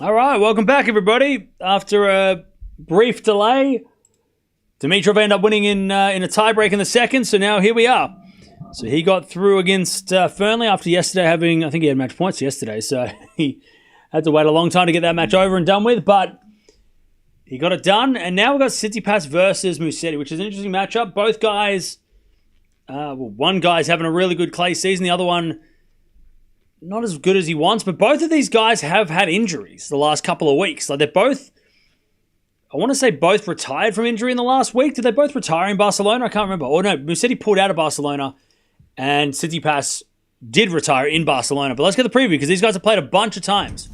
All right, welcome back, everybody. After a brief delay, Dimitrov ended up winning in a tiebreak in the second, so now here we are. So he got through against Fernley after yesterday having, I think he had match points yesterday, so he had to wait a long time to get that match over and done with, but he got it done, and now we've got Tsitsipas versus Musetti, which is an interesting matchup. Both guys, one guy's having a really good clay season, the other one not as good as he wants, but both of these guys have had injuries the last couple of weeks. Like they're both, I want to say both retired from injury in the last week. Did they both retire in Barcelona? I can't remember. Or no, Musetti pulled out of Barcelona and Tsitsipas did retire in Barcelona. But let's get the preview because these guys have played a bunch of times.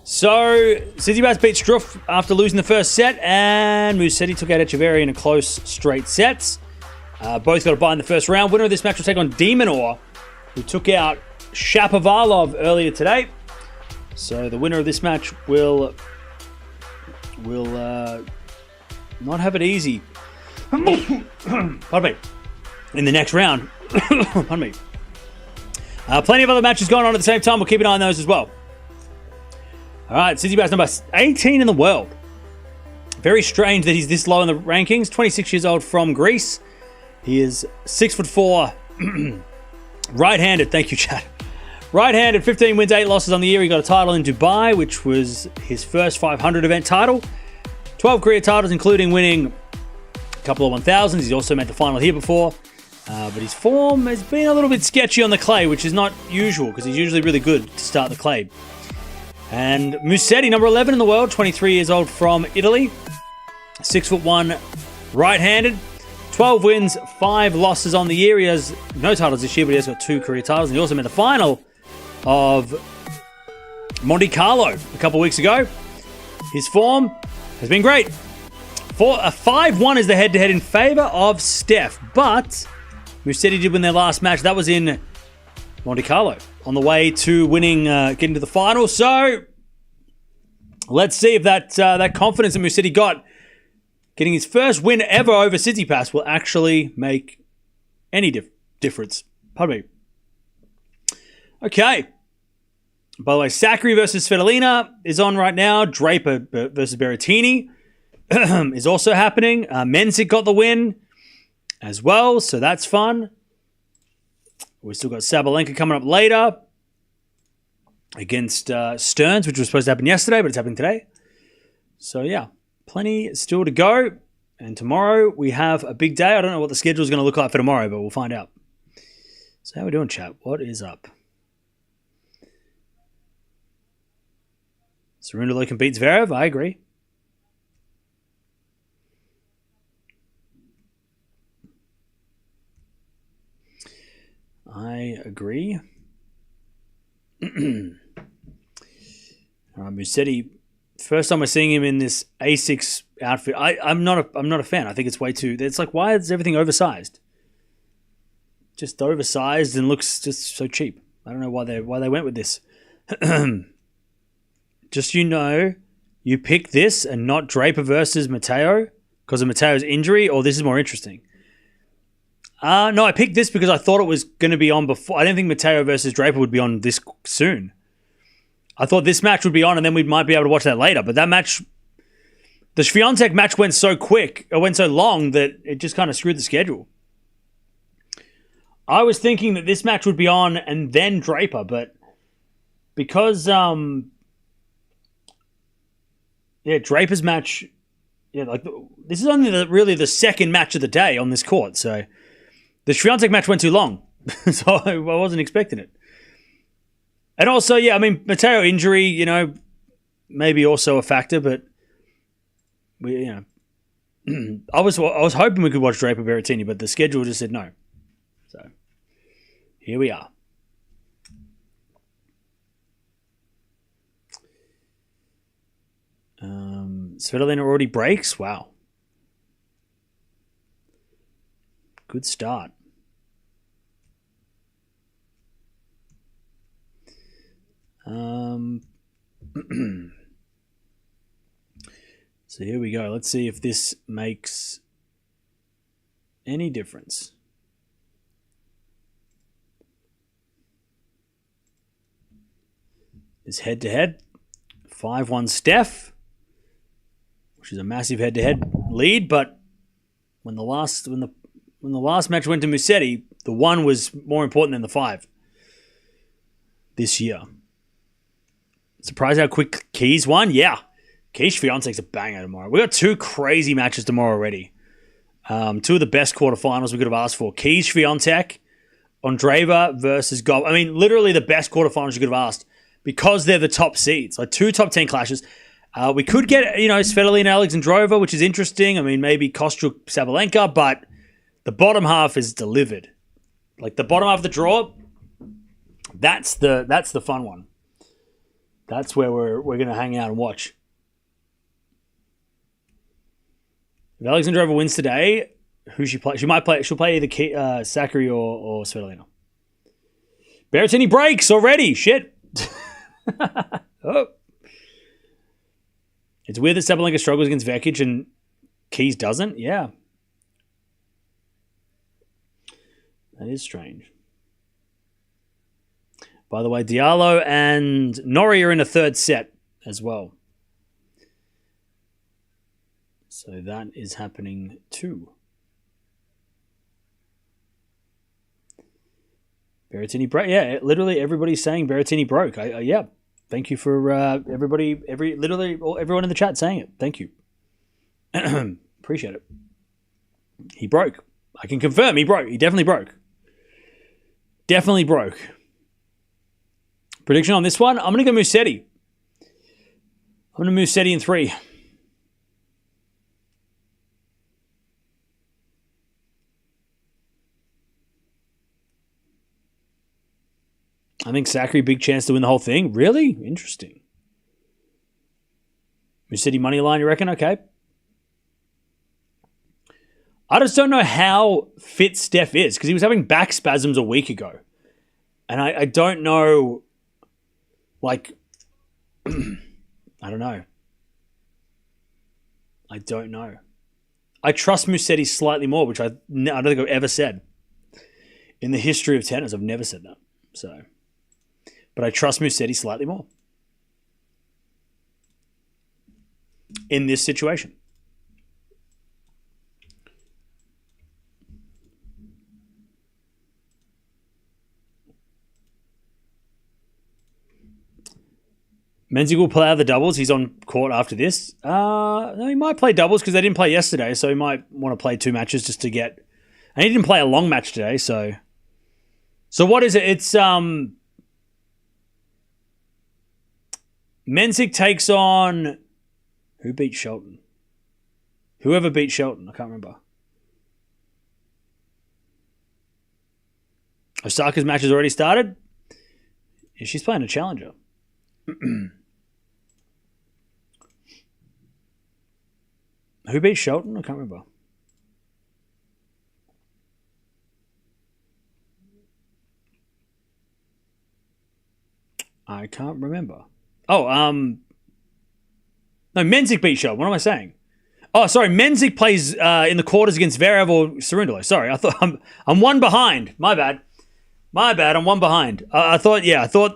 So Tsitsipas beat Struff after losing the first set, and Musetti took out Echeverry in a close straight sets. Both got a bye in the first round. Winner of this match will take on Demonor, who took out Shapovalov earlier today. So the winner of this match will not have it easy. Pardon me. In the next round. Pardon me. Plenty of other matches going on at the same time. We'll keep an eye on those as well. All right, Tsitsipas number 18 in the world. Very strange that he's this low in the rankings. 26 years old from Greece. He is 6'4". Right-handed, thank you, Chad. Right-handed, 15 wins, 8 losses on the year. He got a title in Dubai, which was his first 500 event title. 12 career titles, including winning a couple of 1000s. He's also made the final here before. But his form has been a little bit sketchy on the clay, which is not usual, because he's usually really good to start the clay. And Musetti, number 11 in the world, 23 years old from Italy. 6'1", right-handed. 12 wins, 5 losses on the year. He has no titles this year, but he has got 2 career titles. And he also made the final of Monte Carlo a couple of weeks ago. His form has been great. A 5-1 is the head-to-head in favor of Steph. But Musetti did win their last match. That was in Monte Carlo on the way to winning, getting to the final. So let's see if that confidence that Musetti got getting his first win ever over Tsitsipas will actually make any difference. Pardon me. Okay. By the way, Sakkari versus Svitolina is on right now. Draper versus Berrettini is also happening. Mensik got the win as well, so that's fun. We've still got Sabalenka coming up later against Stearns, which was supposed to happen yesterday, but it's happening today. So, yeah. Plenty still to go. And tomorrow we have a big day. I don't know what the schedule is going to look like for tomorrow, but we'll find out. So how are we doing, chat? What is up? Cerundolo can beat Zverev. I agree. I agree. All right, Musetti. First time we're seeing him in this A6 outfit. I'm not a fan. I think it's way too. It's like, why is everything oversized? Just oversized and looks just so cheap. I don't know why they went with this. Just you pick this and not Draper versus Matteo because of Matteo's injury, or this is more interesting. No, I picked this because I thought it was going to be on before. I didn't think Matteo versus Draper would be on this soon. I thought this match would be on and then we might be able to watch that later. But that match, the Swiatek match went so quick, it went so long that it just kind of screwed the schedule. I was thinking that this match would be on and then Draper, but because, Draper's match, this is only really the second match of the day on this court. So the Swiatek match went too long. So I wasn't expecting it. And also, Matteo injury, maybe also a factor, but I was hoping we could watch Draper Berrettini, but the schedule just said no. So here we are. Svitolina already breaks. Wow, good start. So here we go. Let's see if this makes any difference. is head-to-head. 5-1 Steph, which is a massive head-to-head lead, but when the last match went to Musetti, the 1 was more important than the 5 this year. Surprised how quick Keys won? Yeah. Keys Swiatek's a banger tomorrow. We got 2 crazy matches tomorrow already. 2 of the best quarterfinals we could have asked for. Keys Swiatek, Andreeva versus Gauff. I mean, literally the best quarterfinals you could have asked because they're the top seeds. Like 2 top 10 clashes. We could get, Svitolina Alexandrova, which is interesting. I mean, maybe Kostyuk Sabalenka, but the bottom half is delivered. Like the bottom half of the draw, that's the fun one. That's where we're going to hang out and watch. If Alexandrova wins today, who she play? She'll play either Sakkari or Svitolina. Berrettini breaks already. Shit. Oh. It's weird that Sabalenka struggles against Vekic and Keys doesn't. Yeah. That is strange. By the way, Diallo and Norrie are in a 3rd set as well. So that is happening too. Berrettini broke. Yeah, literally everybody's saying Berrettini broke. Yeah. Thank you for everybody, everyone in the chat saying it. Thank you. Appreciate it. He broke. I can confirm he broke. He definitely broke. Definitely broke. Prediction on this one? I'm going to go Musetti. I'm going to Musetti in 3. I think Sakkari, big chance to win the whole thing. Really? Interesting. Musetti money line, you reckon? Okay. I just don't know how fit Steph is because he was having back spasms a week ago. And I don't know, like, I don't know. I don't know. I trust Musetti slightly more, which I don't think I've ever said. In the history of tennis, I've never said that. So, but I trust Musetti slightly more. In this situation. Menzies will play out the doubles. He's on court after this. No, he might play doubles because they didn't play yesterday, so he might want to play 2 matches just to get... And he didn't play a long match today, so... So what is it? It's... Menzies takes on... Who beat Shelton? Whoever beat Shelton, I can't remember. Osaka's match has already started? Yeah, she's playing a challenger. Who beat Shelton? I can't remember. I can't remember. Oh, no, Menzies beat Shelton. What am I saying? Oh, sorry, Menzies plays in the quarters against Zverev or Cerundolo. Sorry, I thought I'm one behind. My bad. I'm one behind. I thought that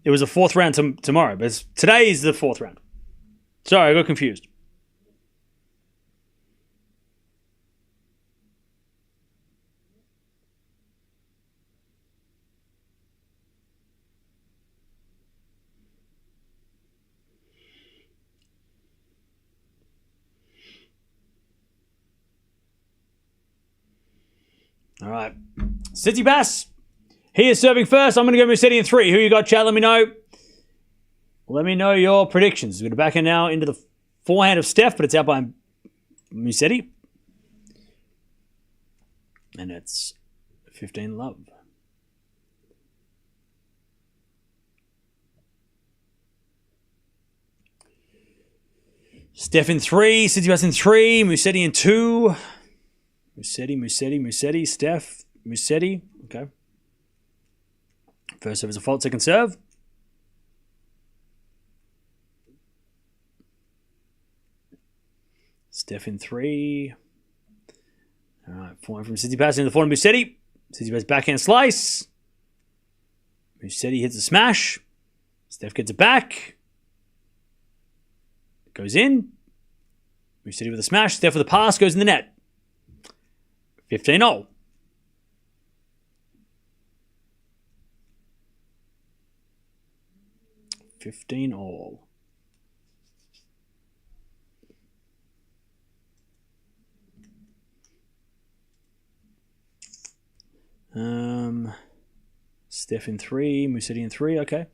it was a 4th round tomorrow, but today is the 4th round. Sorry, I got confused. All right. Tsitsipas. He is serving first. I'm going to go Musetti in 3. Who you got, chat? Let me know. Let me know your predictions. We're going to back in now into the forehand of Steph, but it's out by Musetti. And it's 15 love. Steph in 3. Tsitsipas in 3. Musetti in 2. Musetti. Steph. Musetti. Okay. First serve is a fault. Second serve. Steph in 3. All right. Forehand from Tsitsipas into the forehand Musetti. Tsitsipas backhand slice. Musetti hits a smash. Steph gets it back. Goes in. Musetti with a smash. Steph with a pass. Goes in the net. 15-all. All. Steph in 3, Musetti in 3, okay.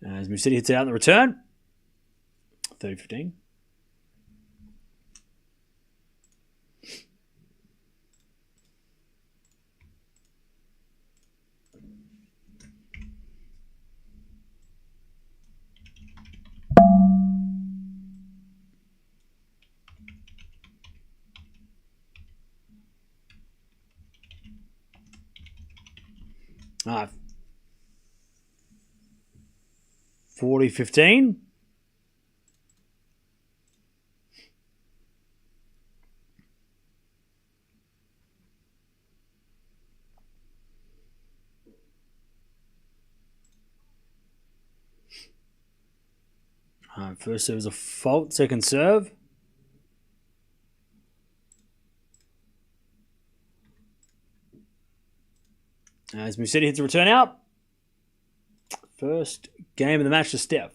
As Musetti hits it out in the return. 30-15. All right. 40-15. First serve is a fault. Second serve. As Musetti hits a return out. First game of the match to Steph.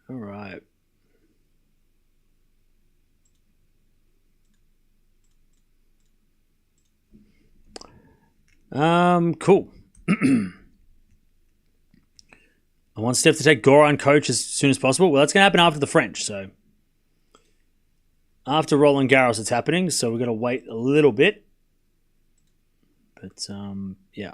All right. Cool. I want Steph to take Goran coach as soon as possible. Well, that's going to happen after the French, so after Roland Garros it's happening, so we're going to wait a little bit. But, yeah.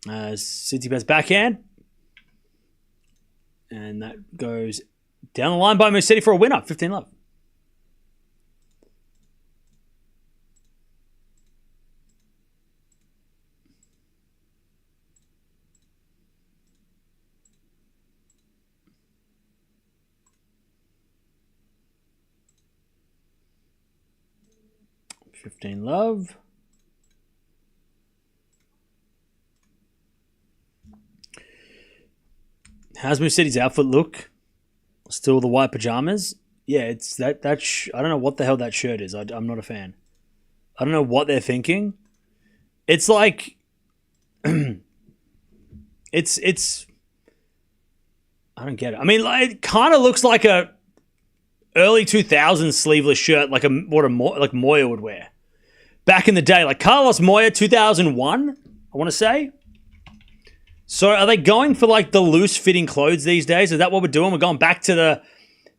Tsitsipas backhand. And that goes down the line by Musetti for a winner. 15-love. $15-love. How's Musetti's outfit look? Still the white pajamas? Yeah, it's that. I don't know what the hell that shirt is. I'm not a fan. I don't know what they're thinking. It's like, it's. I don't get it. I mean, like, it kind of looks like a early 2000s sleeveless shirt, like like Moya would wear back in the day, like Carlos Moya 2001. I want to say. So are they going for like the loose fitting clothes these days? Is that what we're doing? We're going back to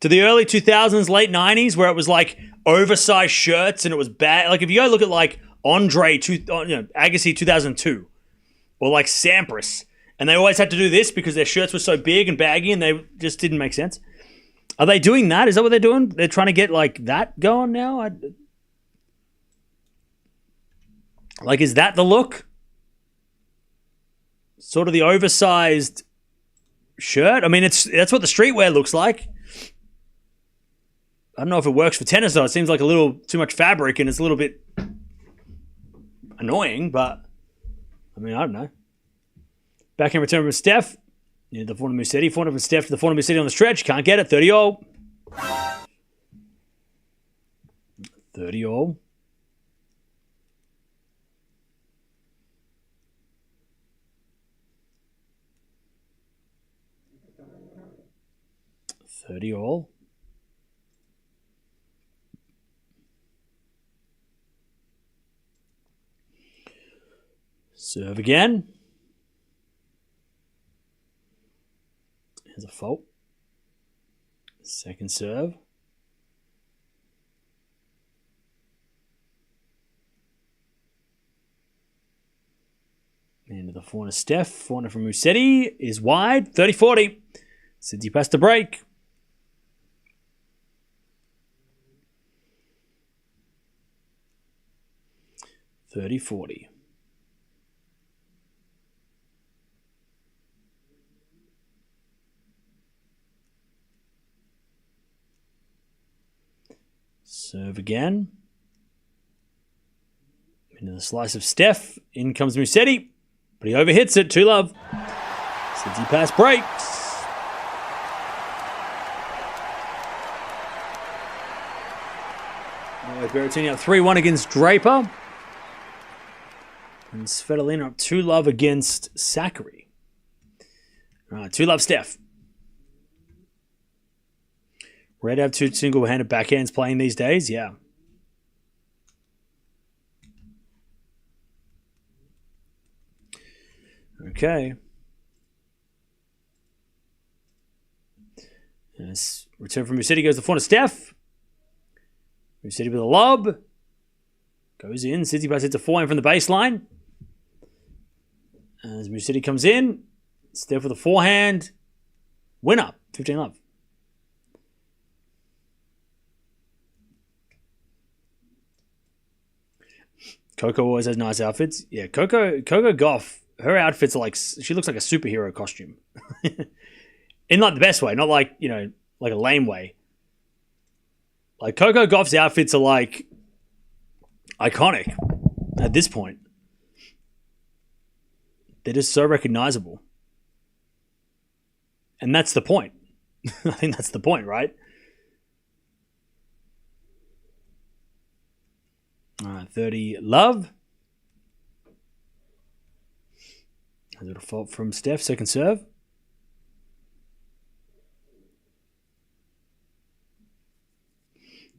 the early 2000s, late 90s, where it was like oversized shirts and it was bad. Like if you go look at like Agassi 2002 or like Sampras, and they always had to do this because their shirts were so big and baggy and they just didn't make sense. Are they doing that? Is that what they're doing? They're trying to get like that going now? Like, is that the look? Sort of the oversized shirt. I mean, that's what the streetwear looks like. I don't know if it works for tennis, though. It seems like a little too much fabric and it's a little bit annoying, but I mean, I don't know. Back in return from Steph. Yeah, the forehand Musetti. Forehand from Steph to the forehand Musetti on the stretch. Can't get it. 30-all. 30-all. $30-all. Serve again. Here's a fault. Second serve. Corner Steph. Corner from Musetti is wide. 30-40. Tsitsipas to break. $30-40. Serve again. Into the slice of Steph. In comes Musetti. But he overhits it. 2-love. Tsitsipas breaks. Berrettini up 3-1 against Draper. And Svitolina up 2-love against Zachary. All right, 2-love Steph. Red have two single-handed backhands playing these days? Yeah. Okay. Yes. Return from Musetti goes to the front of Steph. Musetti with a lob. Goes in. Tsitsipas hits a forehand from the baseline. As Musetti comes in. Steph with a forehand. Winner. 15-love. Coco always has nice outfits. Yeah, Coco Gauff, her outfits are like, she looks like a superhero costume. In like the best way, not like, like a lame way. Like Coco Gauff's outfits are like iconic at this point. They're just so recognizable. And that's the point. I think that's the point, right? All right, 30-love. A little fault from Steph, second serve.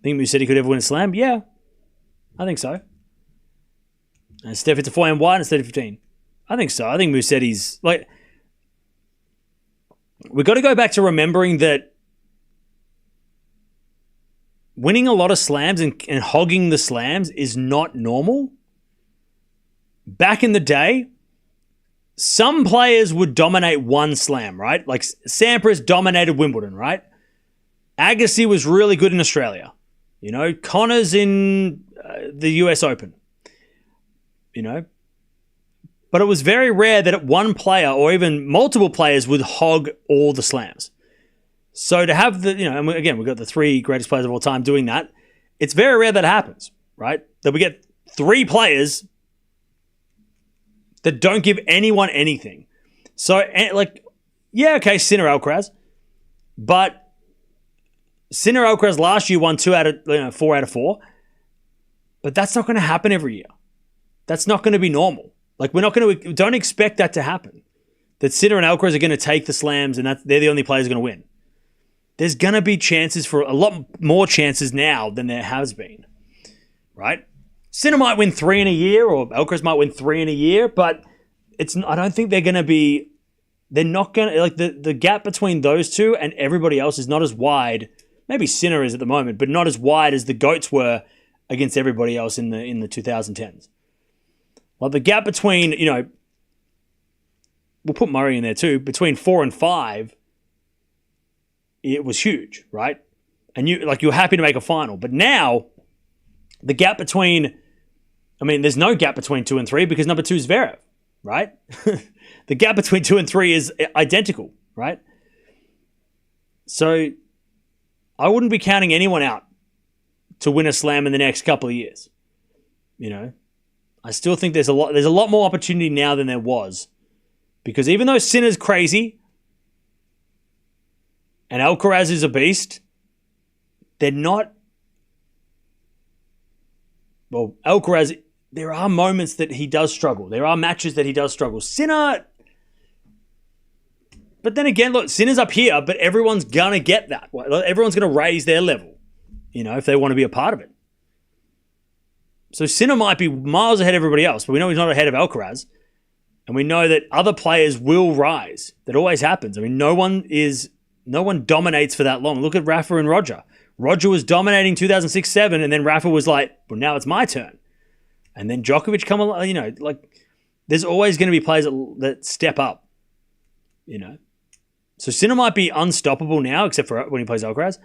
Think Musetti could ever win a slam? Yeah, I think so. And Steph hits a forehand wide instead of 15. I think so. I think Musetti's like. We've got to go back to remembering that winning a lot of slams and hogging the slams is not normal. Back in the day, some players would dominate one slam, right? Like Sampras dominated Wimbledon, right? Agassi was really good in Australia. Connors in the US Open. But it was very rare that one player or even multiple players would hog all the slams. So to have and again, we've got the three greatest players of all time doing that. It's very rare that happens, right? That we get three players that don't give anyone anything. So, okay, Sinner Alcaraz. But Sinner Alcaraz last year won 4 out of 4. But that's not going to happen every year. That's not going to be normal. Like, don't expect that to happen. That Sinner and Alcaraz are going to take the slams and they're the only players going to win. There's going to be chances for a lot more chances now than there has been, right? Sinner might win 3 in a year or Alcaraz might win 3 in a year, but I don't think they're going to be, they're not going to, like the gap between those two and everybody else is not as wide. Maybe Sinner is at the moment, but not as wide as the GOATs were against everybody else in the 2010s. Like the gap between, we'll put Murray in there too, between 4 and 5, it was huge, right? And you're happy to make a final. But now, the gap between, there's no gap between 2 and 3 because number 2 is Zverev, right? The gap between 2 and 3 is identical, right? So, I wouldn't be counting anyone out to win a slam in the next couple of years. I still think there's a lot more opportunity now than there was. Because even though Sinner's crazy and Alcaraz is a beast, they're not... Well, Alcaraz, there are moments that he does struggle. There are matches that he does struggle. Sinner... But then again, look, Sinner's up here, but everyone's going to get that. Everyone's going to raise their level, if they want to be a part of it. So Sinner might be miles ahead of everybody else, but we know he's not ahead of Alcaraz. And we know that other players will rise. That always happens. No one dominates for that long. Look at Rafa and Roger. Roger was dominating 2006-07, and then Rafa was like, well, now it's my turn. And then Djokovic come along, there's always going to be players that step up, you know. So Sinner might be unstoppable now, except for when he plays Alcaraz.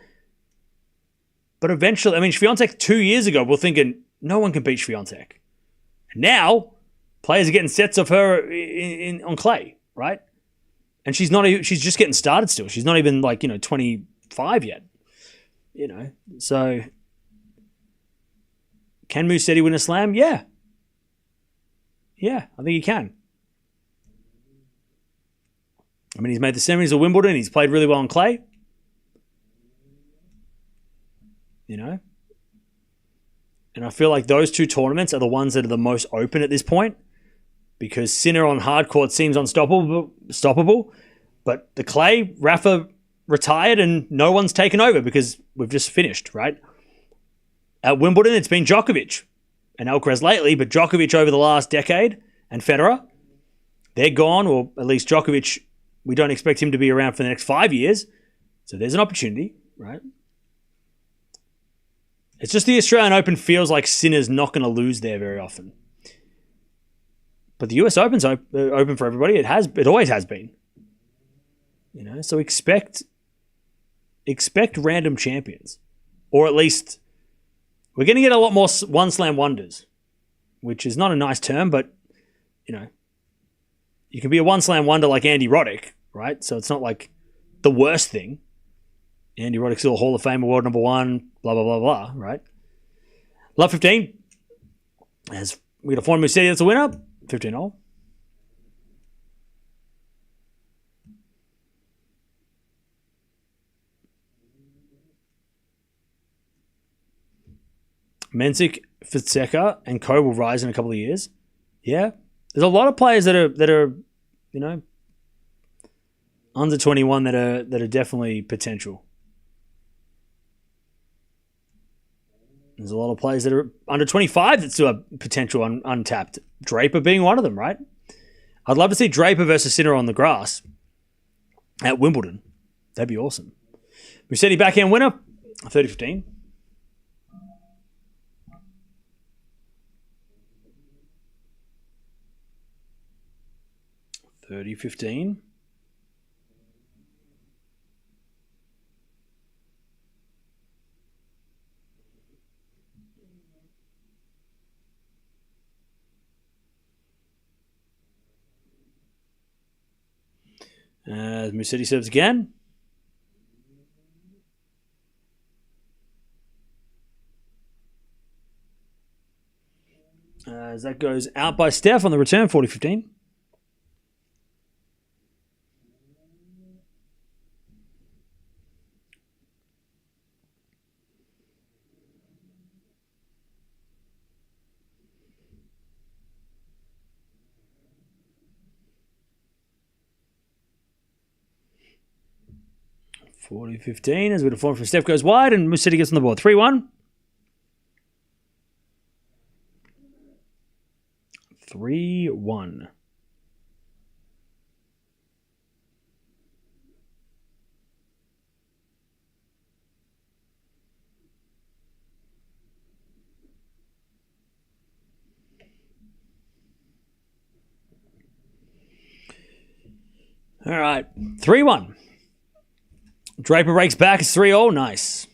But eventually, I mean, Swiatek 2 years ago, we're thinking no one can beat Swiatek. Now, players are getting sets of her on clay, right? And she's just getting started still. She's not even 25 yet, you know. So, can Musetti win a slam? Yeah. Yeah, I think he can. I mean, he's made the semis of Wimbledon. He's played really well on clay. You know? And I feel like those two tournaments are the ones that are the most open at this point, because Sinner on hard court seems unstoppable. But the clay, Rafa retired and no one's taken over because we've just finished, right? At Wimbledon, it's been Djokovic and Alcaraz lately, but Djokovic over the last decade and Federer, they're gone, or at least Djokovic, we don't expect him to be around for the next 5 years. So there's an opportunity, right? It's just the Australian Open feels like Sinner's not going to lose there very often. But the US Open's open for everybody. It always has been. You know, so expect random champions. Or at least we're going to get a lot more one slam wonders, which is not a nice term, but you know, you can be a one slam wonder like Andy Roddick, right? So it's not like the worst thing. Andy Roddick's still a Hall of Fame award number 1, blah, blah, blah, blah, right? Love 15. As we got a Stefanos Tsitsipas that's a winner. 15-all. Mensik, Fonseca, and Co will rise in a couple of years. Yeah. There's a lot of players that are, you know, under 21 that are definitely potential. There's a lot of players that are under 25 that still have potential untapped. Draper being one of them, right? I'd love to see Draper versus Sinner on the grass at Wimbledon. That'd be awesome. Musetti backhand winner, 30-15. $30-15. Musetti serves again. As that goes out by Steph on the return, 40-15. $40-15 as we default from Steph goes wide and Musetti gets on the board. 3-1. 3-1. All right. 3-1. Draper breaks back. It's 3-all. Nice.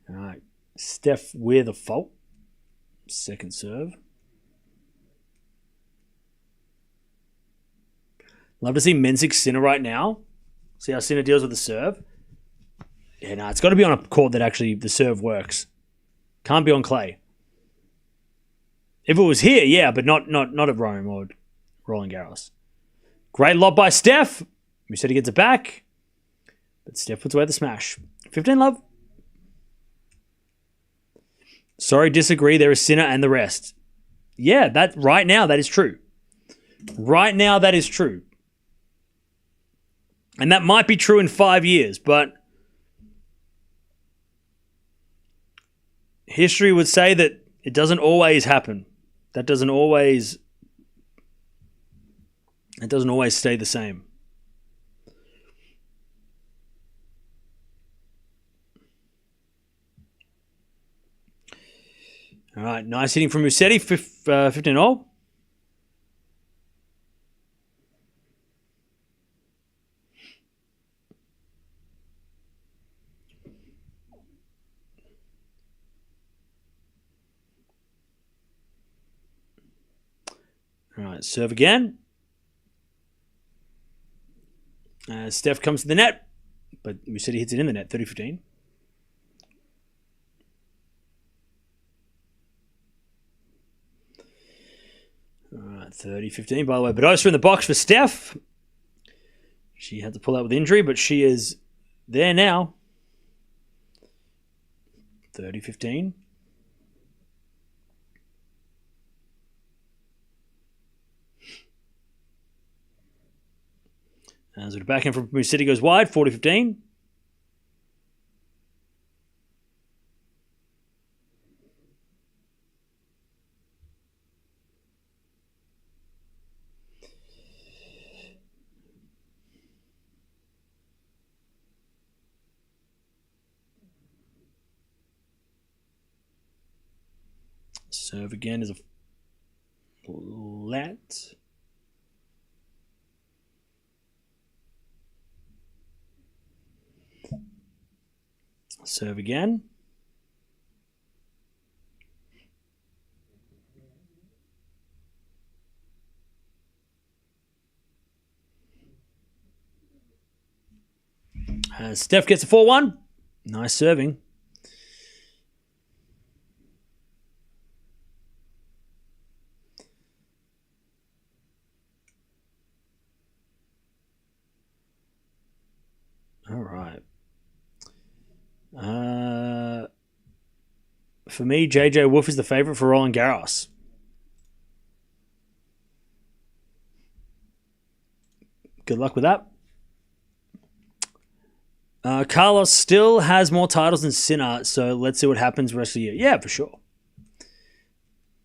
All right. Steph with a fault. Second serve. Love to see Mensik Sinner right now. See how Sinner deals with the serve. Yeah, no, it's got to be on a court that actually the serve works. Can't be on clay. If it was here, yeah, but not at Rome or Roland Garros. Great lob by Steph. Musetti gets it back. But Steph puts away the smash. 15 love. Sorry, disagree. There is Sinner and the rest. Yeah, right now that is true. Right now that is true. And that might be true in 5 years, but history would say that it doesn't always happen. That doesn't always stay the same. All right, nice hitting from Musetti, 15-all. right, serve again. Steph comes to the net, but Musetti hits it in the net, 30-15. All right, 30-15. By the way, Badosa in the box for Steph. She had to pull out with injury, but she is there now. 30-15. As the backhand from Musetti goes wide, 40-15. Serve again is a flat. Serve again. Steph gets a 4-1. Nice serving. All right. For me, JJ Wolf is the favorite for Roland Garros. Good luck with that. Carlos still has more titles than Sinner, so let's see what happens the rest of the year. Yeah, for sure.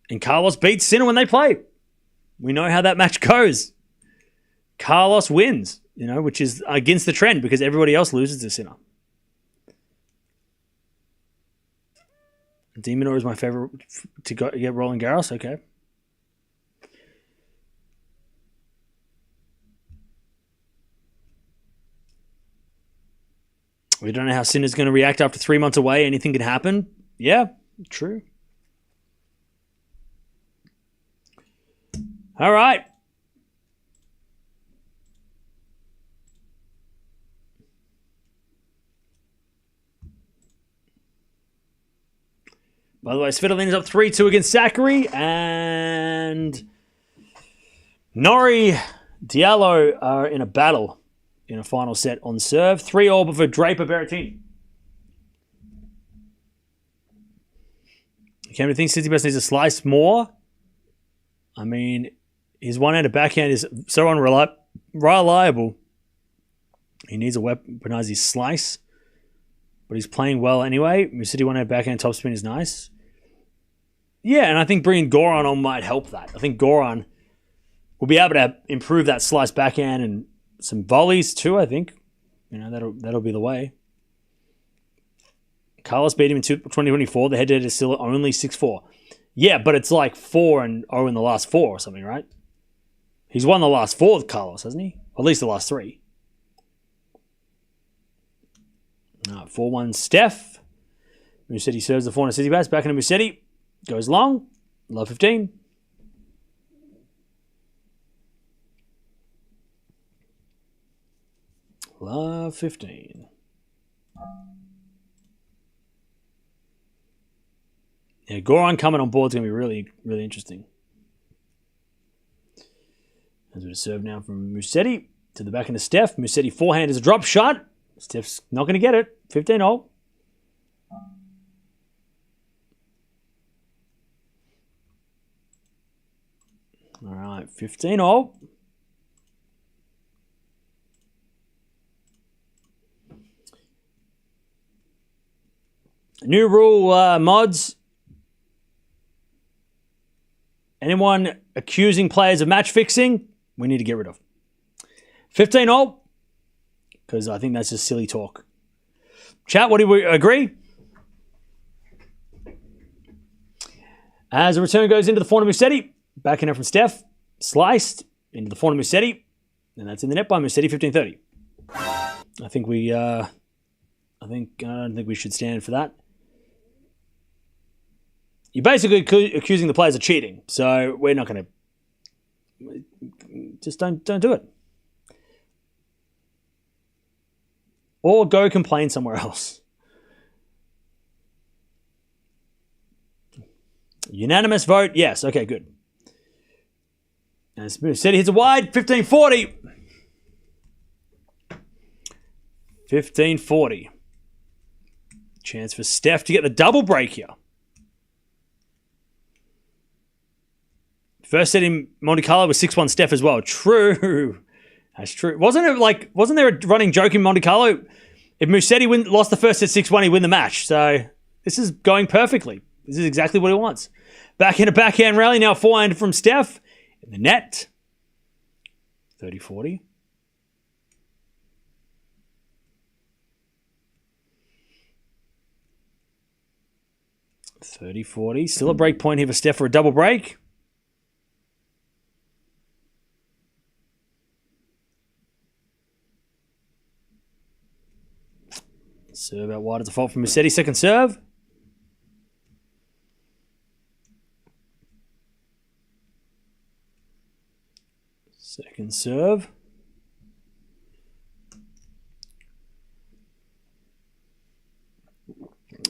And Carlos beats Sinner when they play. We know how that match goes. Carlos wins, which is against the trend because everybody else loses to Sinner. Demonor is my favorite to get Roland Garros. Okay. We don't know how Sinner's going to react after 3 months away. Anything can happen. Yeah, true. All right. By the way, Svitolina's up 3-2 against Zachary, and Norrie Diallo are in a battle in a final set on serve. 3-all for Draper Berrettini. Cameron thinks Tsitsipas needs to slice more. I mean, his one-handed backhand is so unreliable. He needs to weaponize his slice. But he's playing well anyway. Musetti one-handed backhand topspin is nice. Yeah, and I think bringing Goran on might help that. I think Goran will be able to improve that slice backhand and some volleys too, I think. That'll be the way. Carlos beat him in 2024. The head-to-head is still only 6-4. Yeah, but it's like 4-0 in the last 4 or something, right? He's won the last 4 with Carlos, hasn't he? At least the last 3. 4-1 Steph. Musetti serves the forehand Tsitsipas. Back into Musetti. Goes long. Love 15. Love 15. Yeah, Goran coming on board is going to be really, really interesting. As we serve now from Musetti to the back into Steph. Musetti forehand is a drop shot. Steph's not going to get it. 15-all. All right, 15-all. New rule mods. Anyone accusing players of match fixing, we need to get rid of. 15-all. Because I think that's just silly talk. Chat, what do we agree? As the return goes into the forehand Musetti, backing up from Steph, sliced into the forehand Musetti, and that's in the net by Musetti, 15-30. I don't think we should stand for that. You're basically accusing the players of cheating, so we're not going to Just don't do it. Or go complain somewhere else. Unanimous vote, yes. Okay, good. And Musetti hits a wide, 15-40. 15-40. Chance for Steph to get the double break here. First set in Monte Carlo was 6-1 Steph as well. True. That's true. Wasn't there a running joke in Monte Carlo? If Musetti lost the first set 6-1, he'd win the match. So this is going perfectly. This is exactly what he wants. Backhand rally. Now forehand from Steph. In the net. 30-40. Still a break point here for Steph for a double break. Serve out wide as a fault from Musetti. Second serve. Second serve.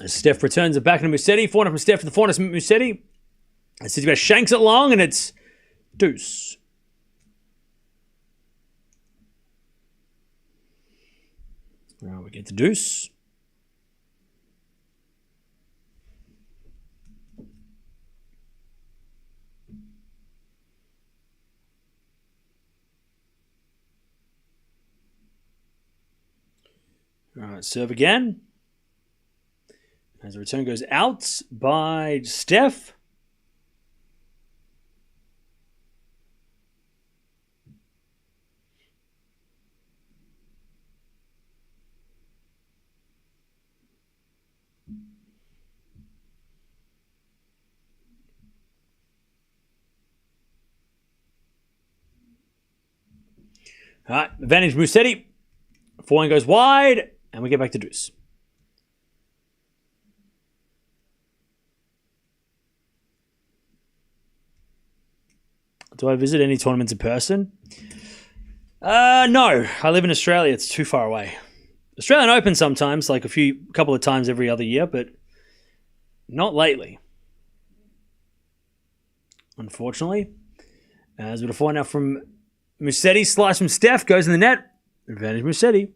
As Steph returns it back into Musetti. Forehand from Steph to the forehand of Musetti. Tsitsipas shanks it long and it's deuce. Now we get the deuce. All right, serve again. As the return goes out by Steph. All right, advantage Musetti. Forehand goes wide, and we get back to deuce. Do I visit any tournaments in person? No. I live in Australia. It's too far away. Australian Open sometimes, like couple of times every other year, but not lately. Unfortunately. As with a forehand now from Musetti, slice from Steph, goes in the net. Advantage Musetti.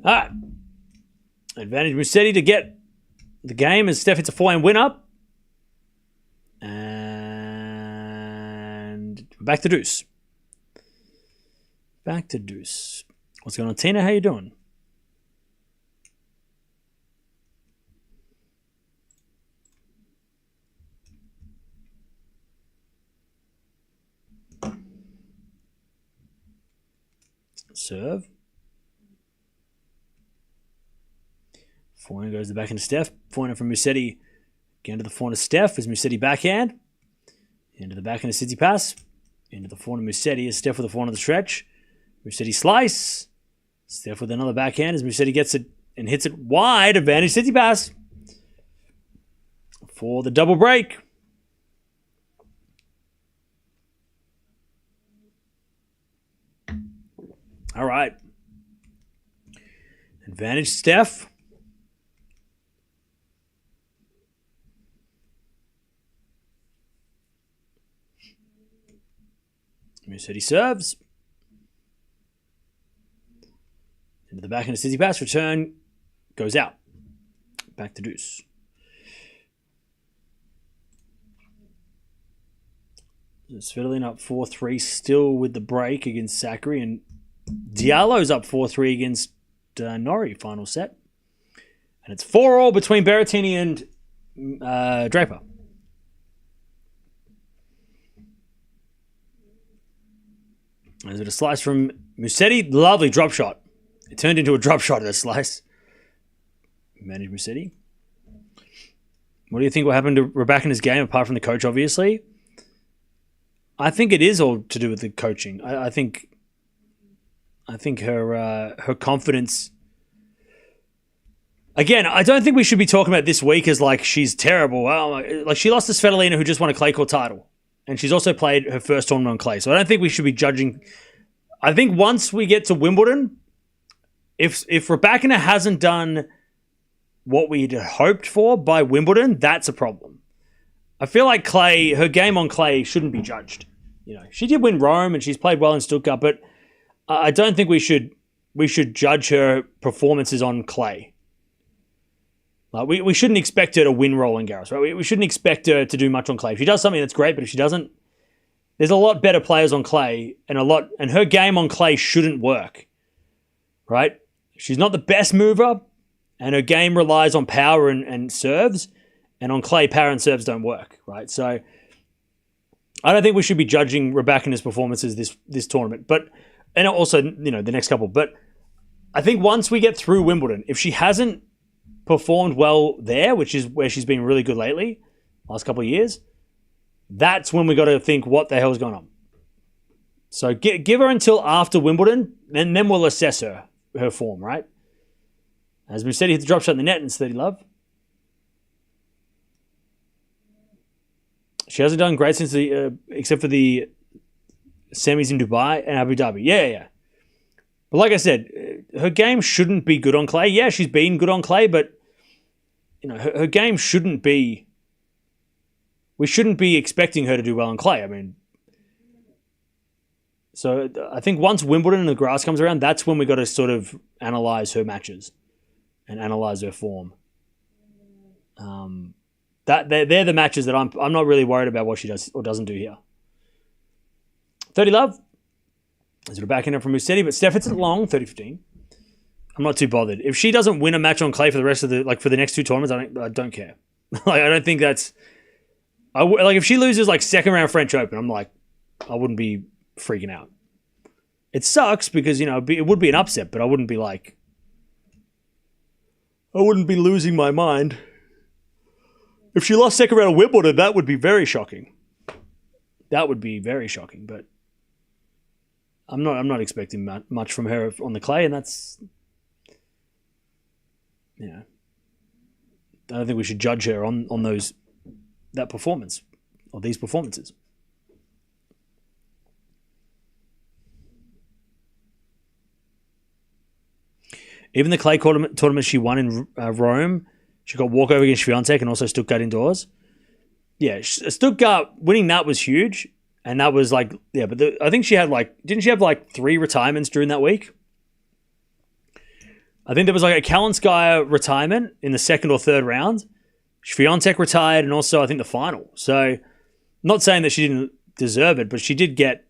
All right. Advantage Musetti to get the game as Steph hits a forehand win up. And back to deuce. Back to deuce. What's going on, Tina? How you doing? Serve. Forehand goes to the back into Steph. Forehand from Musetti. Again to the forehand of Steph as Musetti backhand. Into the backhand of Tsitsipas. Into the forehand of Musetti as Steph with the forehand of the stretch. Musetti slice. Steph with another backhand as Musetti gets it and hits it wide. Advantage Tsitsipas for the double break. All right. Advantage Steph. Musetti serves. Into the backhand of Tsitsipas. Return goes out. Back to deuce. Svitolin up 4-3, still with the break against Zachary, and Diallo's up 4-3 against Norrie, final set. And it's 4-all between Berrettini and Draper. There's a slice from Musetti. Lovely drop shot. It turned into a drop shot of that slice. Managed Musetti. What do you think will happen to Raducanu's game, apart from the coach, obviously? I think it is all to do with the coaching. I think her confidence... Again, I don't think we should be talking about this week as like she's terrible. Like she lost to Svitolina, who just won a clay court title. And she's also played her first tournament on clay. So I don't think we should be judging... I think once we get to Wimbledon, if Raducanu hasn't done what we'd hoped for by Wimbledon, that's a problem. I feel like clay, her game on clay shouldn't be judged. You know, she did win Rome and she's played well in Stuttgart, but I don't think we should judge her performances on clay. Like we shouldn't expect her to win Roland Garros, right? We shouldn't expect her to do much on clay. If she does something, that's great, but if she doesn't, there's a lot better players on clay and her game on clay shouldn't work, right? She's not the best mover and her game relies on power and serves, and on clay, power and serves don't work, right? So I don't think we should be judging Raducanu's performances this tournament, and also, you know, the next couple. But I think once we get through Wimbledon, if she hasn't performed well there, which is where she's been really good lately, last couple of years, that's when we got to think what the hell's going on. So give her until after Wimbledon, and then we'll assess her form, right? As Musetti hit the drop shot in the net and steady love. She hasn't done great since except for the semis in Dubai and Abu Dhabi. Yeah. But like I said, her game shouldn't be good on clay. Yeah, she's been good on clay, but you know, her game shouldn't be... We shouldn't be expecting her to do well on clay. I mean, so I think once Wimbledon and the grass comes around, that's when we got to sort of analyze her matches and analyze her form. They're the matches that I'm not really worried about what she does or doesn't do here. 30 love. Is it a backhand from Musetti? But Steph hits it long, 30-15. I'm not too bothered. If she doesn't win a match on clay for the rest of for the next two tournaments, I don't care. Like, I don't think that's... if she loses like second round French Open, I'm like, I wouldn't be freaking out. It sucks because, you know, it would be an upset, but I wouldn't be losing my mind. If she lost second round of Wimbledon, that would be very shocking. That would be very shocking, but I'm not expecting much from her on the clay, and that's, you know, I don't think we should judge her on that performance or these performances. Even the clay tournament she won in Rome, she got walkover against Swiatek and also Stuttgart indoors. Yeah, Stuttgart winning that was huge, and that was like, yeah, but I think she had didn't she have 3 retirements during that week? I think there was a Kalinskaya retirement in the second or third round. Swiatek retired, and also I think the final. So, not saying that she didn't deserve it, but she did get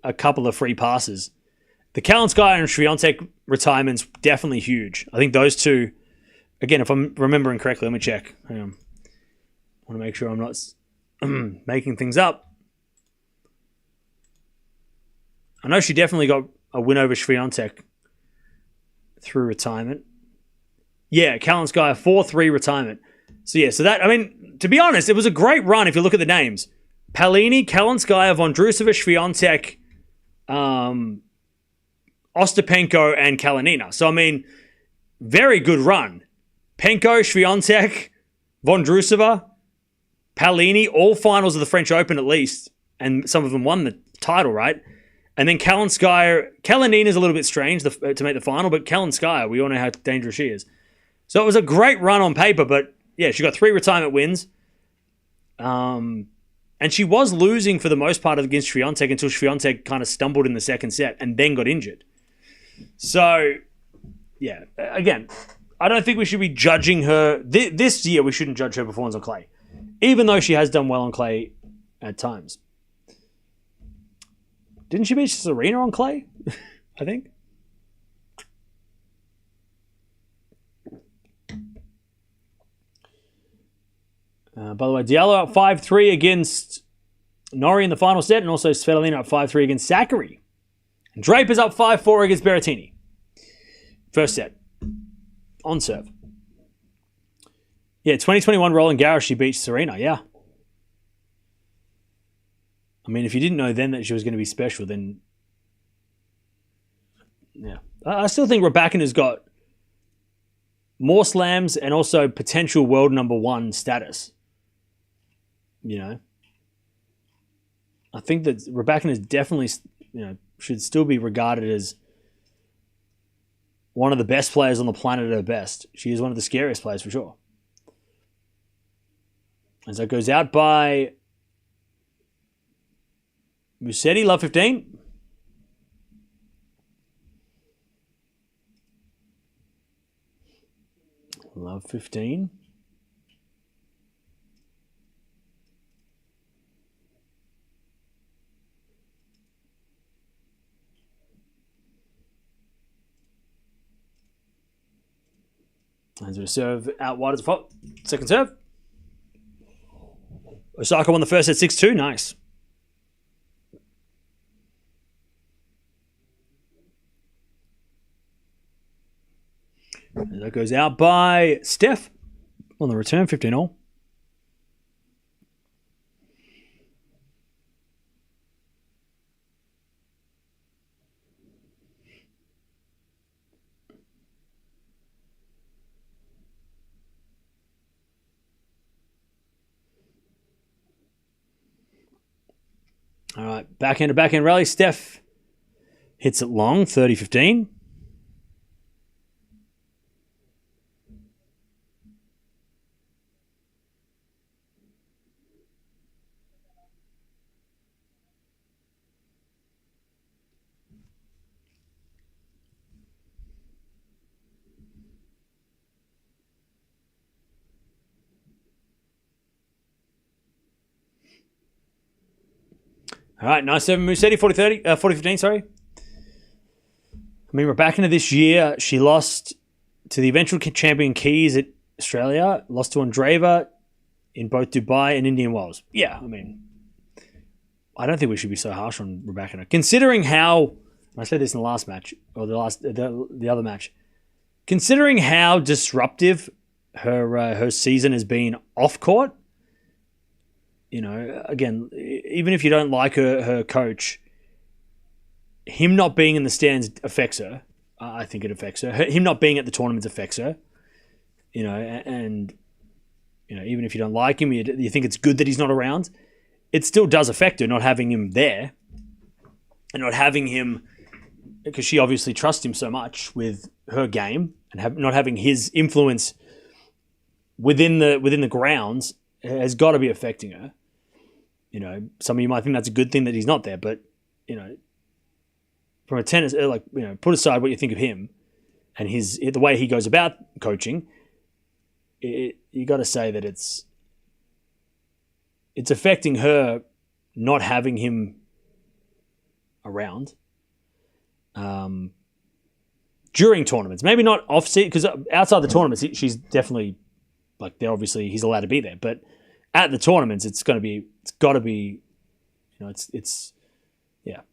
a couple of free passes. The Kalinskaya and Swiatek retirements definitely huge. I think those two, again, if I'm remembering correctly, let me check. Hang on. I want to make sure I'm not making things up. I know she definitely got a win over Swiatek through retirement. Yeah, Kalinskaya 4-3 retirement. So yeah, I mean, to be honest, it was a great run if you look at the names. Palini, Kalinskaya, Vondrousova, Swiatek, Ostapenko, and Kalinina. So I mean, very good run. Penko, Swiatek, Vondrousova, Palini, all finals of the French Open at least, and some of them won the title, right? And then Kalinskaya, Kalinina is a little bit strange to make the final, but Kalinskaya, we all know how dangerous she is. So it was a great run on paper, but yeah, she got 3 retirement wins. And she was losing for the most part against Swiatek until Swiatek kind of stumbled in the second set and then got injured. So, yeah, again, I don't think we should be judging her. This year, we shouldn't judge her performance on clay, even though she has done well on clay at times. Didn't she beat Serena on clay? I think. By the way, Diallo up 5-3 against Norrie in the final set, and also Svitolina up 5-3 against Zachary. And Draper's up 5-4 against Berrettini. First set. On serve. Yeah, 2021 Roland Garros, she beat Serena, yeah. I mean, if you didn't know then that she was going to be special, then... Yeah. I still think Rybakina's got more slams and also potential world number one status. You know? I think that Rybakina is definitely, should still be regarded as one of the best players on the planet at her best. She is one of the scariest players for sure. As that goes out by Musetti, love 15. Love 15. Hands with a serve out wide as a fault. Second serve. Osaka won the first set 6-2. Nice. And that goes out by Steph on the return, 15-all. All right, backhand to backhand rally. Steph hits it long, 30-15. All right, nice serve, Musetti, 40-15, sorry. I mean, Rybakina this year, she lost to the eventual champion Keys at Australia, lost to Andreeva in both Dubai and Indian Wells. Yeah, I mean, I don't think we should be so harsh on Rybakina. Considering how, I said this in the last match, or the other match, considering how disruptive her season has been off court, again, even if you don't like her coach, him not being in the stands affects her. I think it affects her. Him not being at the tournaments affects her. And even if you don't like him, you think it's good that he's not around, it still does affect her not having him there. And not having him, because she obviously trusts him so much with her game, and not having his influence within the grounds has got to be affecting her. Some of you might think that's a good thing that he's not there, but from a tennis, put aside what you think of him and the way he goes about coaching, you got to say that it's affecting her not having him around during tournaments. Maybe not off season, because outside the tournaments, she's definitely obviously he's allowed to be there, but at the tournaments, it's got to be,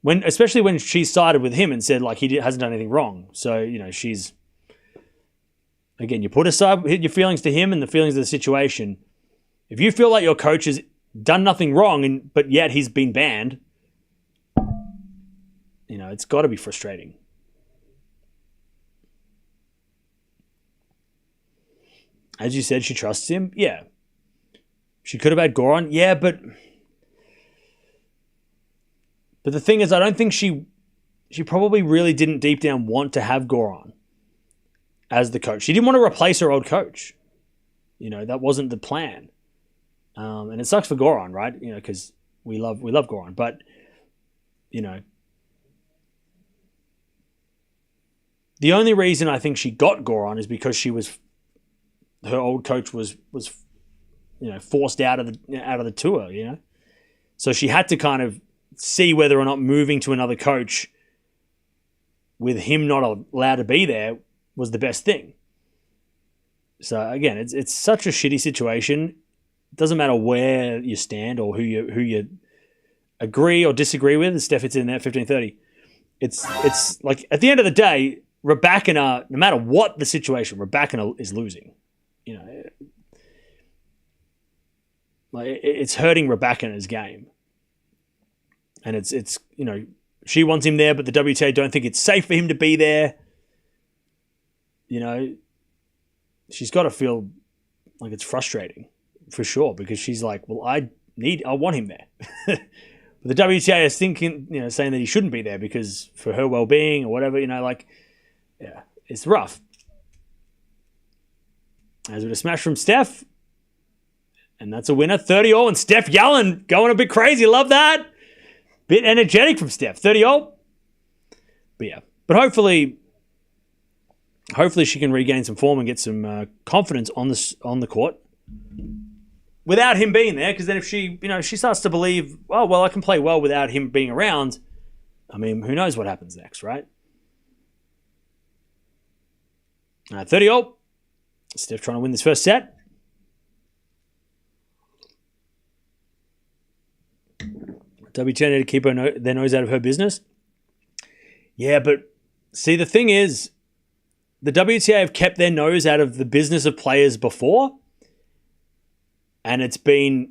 especially when she sided with him and said he hasn't done anything wrong. So, she's, again, you put aside your feelings to him and the feelings of the situation. If you feel like your coach has done nothing wrong, but yet he's been banned, it's got to be frustrating. As you said, she trusts him. Yeah. She could have had Goran. Yeah, but the thing is, I don't think she probably really didn't deep down want to have Goran as the coach. She didn't want to replace her old coach. That wasn't the plan. And it sucks for Goran, right? Because we love Goran. But, the only reason I think she got Goran is because her old coach was forced out of the tour, So she had to kind of see whether or not moving to another coach with him not allowed to be there was the best thing. So again, it's such a shitty situation. It doesn't matter where you stand or who you agree or disagree with. Steph, it's in there, 15-30. It's at the end of the day, Rybakina, no matter what the situation, Rybakina is losing. Like it's hurting Raducanu's game, and it's she wants him there, but the WTA don't think it's safe for him to be there. She's got to feel like it's frustrating for sure, because she's like, well, I want him there. But the WTA is thinking, saying that he shouldn't be there because for her well-being or whatever, yeah, it's rough. As with a smash from Steph, and that's a winner, 30-all, and Steph yelling, going a bit crazy. Love that. Bit energetic from Steph, 30-all. But yeah, but hopefully she can regain some form and get some confidence on the court without him being there. Because then if she starts to believe, oh well, I can play well without him being around. I mean, who knows what happens next, right? 30-all. Steph trying to win this first set. WTA need to keep their nose out of her business. Yeah, but see, the thing is, the WTA have kept their nose out of the business of players before, and they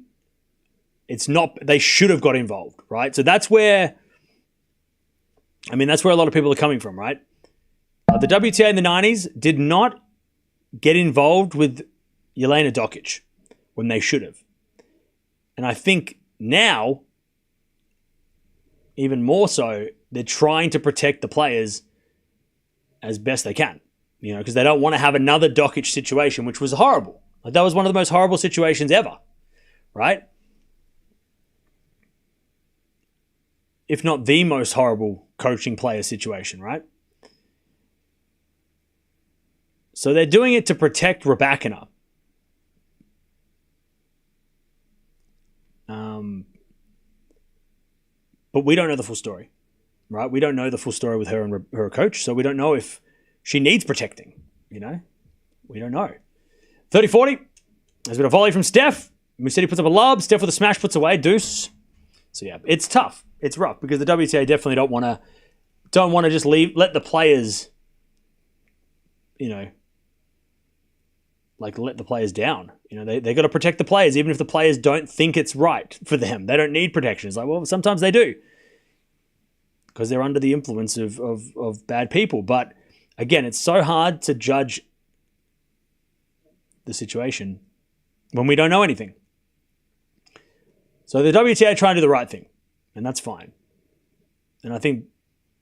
should have got involved, right? So that's where a lot of people are coming from, right? The WTA in the 90s did not get involved with Jelena Dokic when they should have. And I think now, even more so, they're trying to protect the players as best they can. Because they don't want to have another Dokic situation, which was horrible. Like, that was one of the most horrible situations ever, right? If not the most horrible coaching player situation, right? So they're doing it to protect Raducanu. But we don't know the full story, right? We don't know the full story with her and her coach, so we don't know if she needs protecting, We don't know. 30-40. There's been a volley from Steph. Musetti puts up a lob. Steph with a smash puts away. Deuce. So yeah, it's tough. It's rough because the WTA definitely don't want to just let the players, let the players down. They got to protect the players, even if the players don't think it's right for them. They don't need protection. It's like, well, sometimes they do, because they're under the influence of bad people. But again, it's so hard to judge the situation when we don't know anything. So the WTA try and do the right thing, and that's fine. And I think,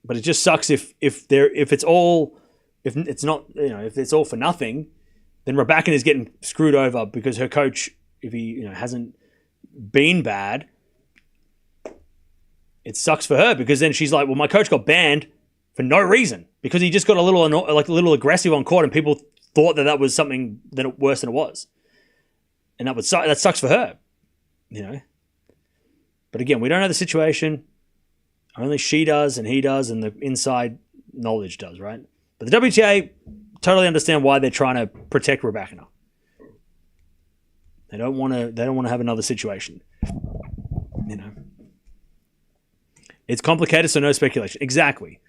but it just sucks if it's all for nothing. Then Raducanu is getting screwed over because her coach, if he hasn't been bad, it sucks for her, because then she's like, well, my coach got banned for no reason because he just got a little aggressive on court, and people thought that was something worse than it was, and that sucks for her, But again, we don't know the situation. Only she does, and he does, and the inside knowledge does, right? But the WTA totally understand why they're trying to protect Raducanu. They don't want to have another situation. It's complicated, so no speculation. Exactly.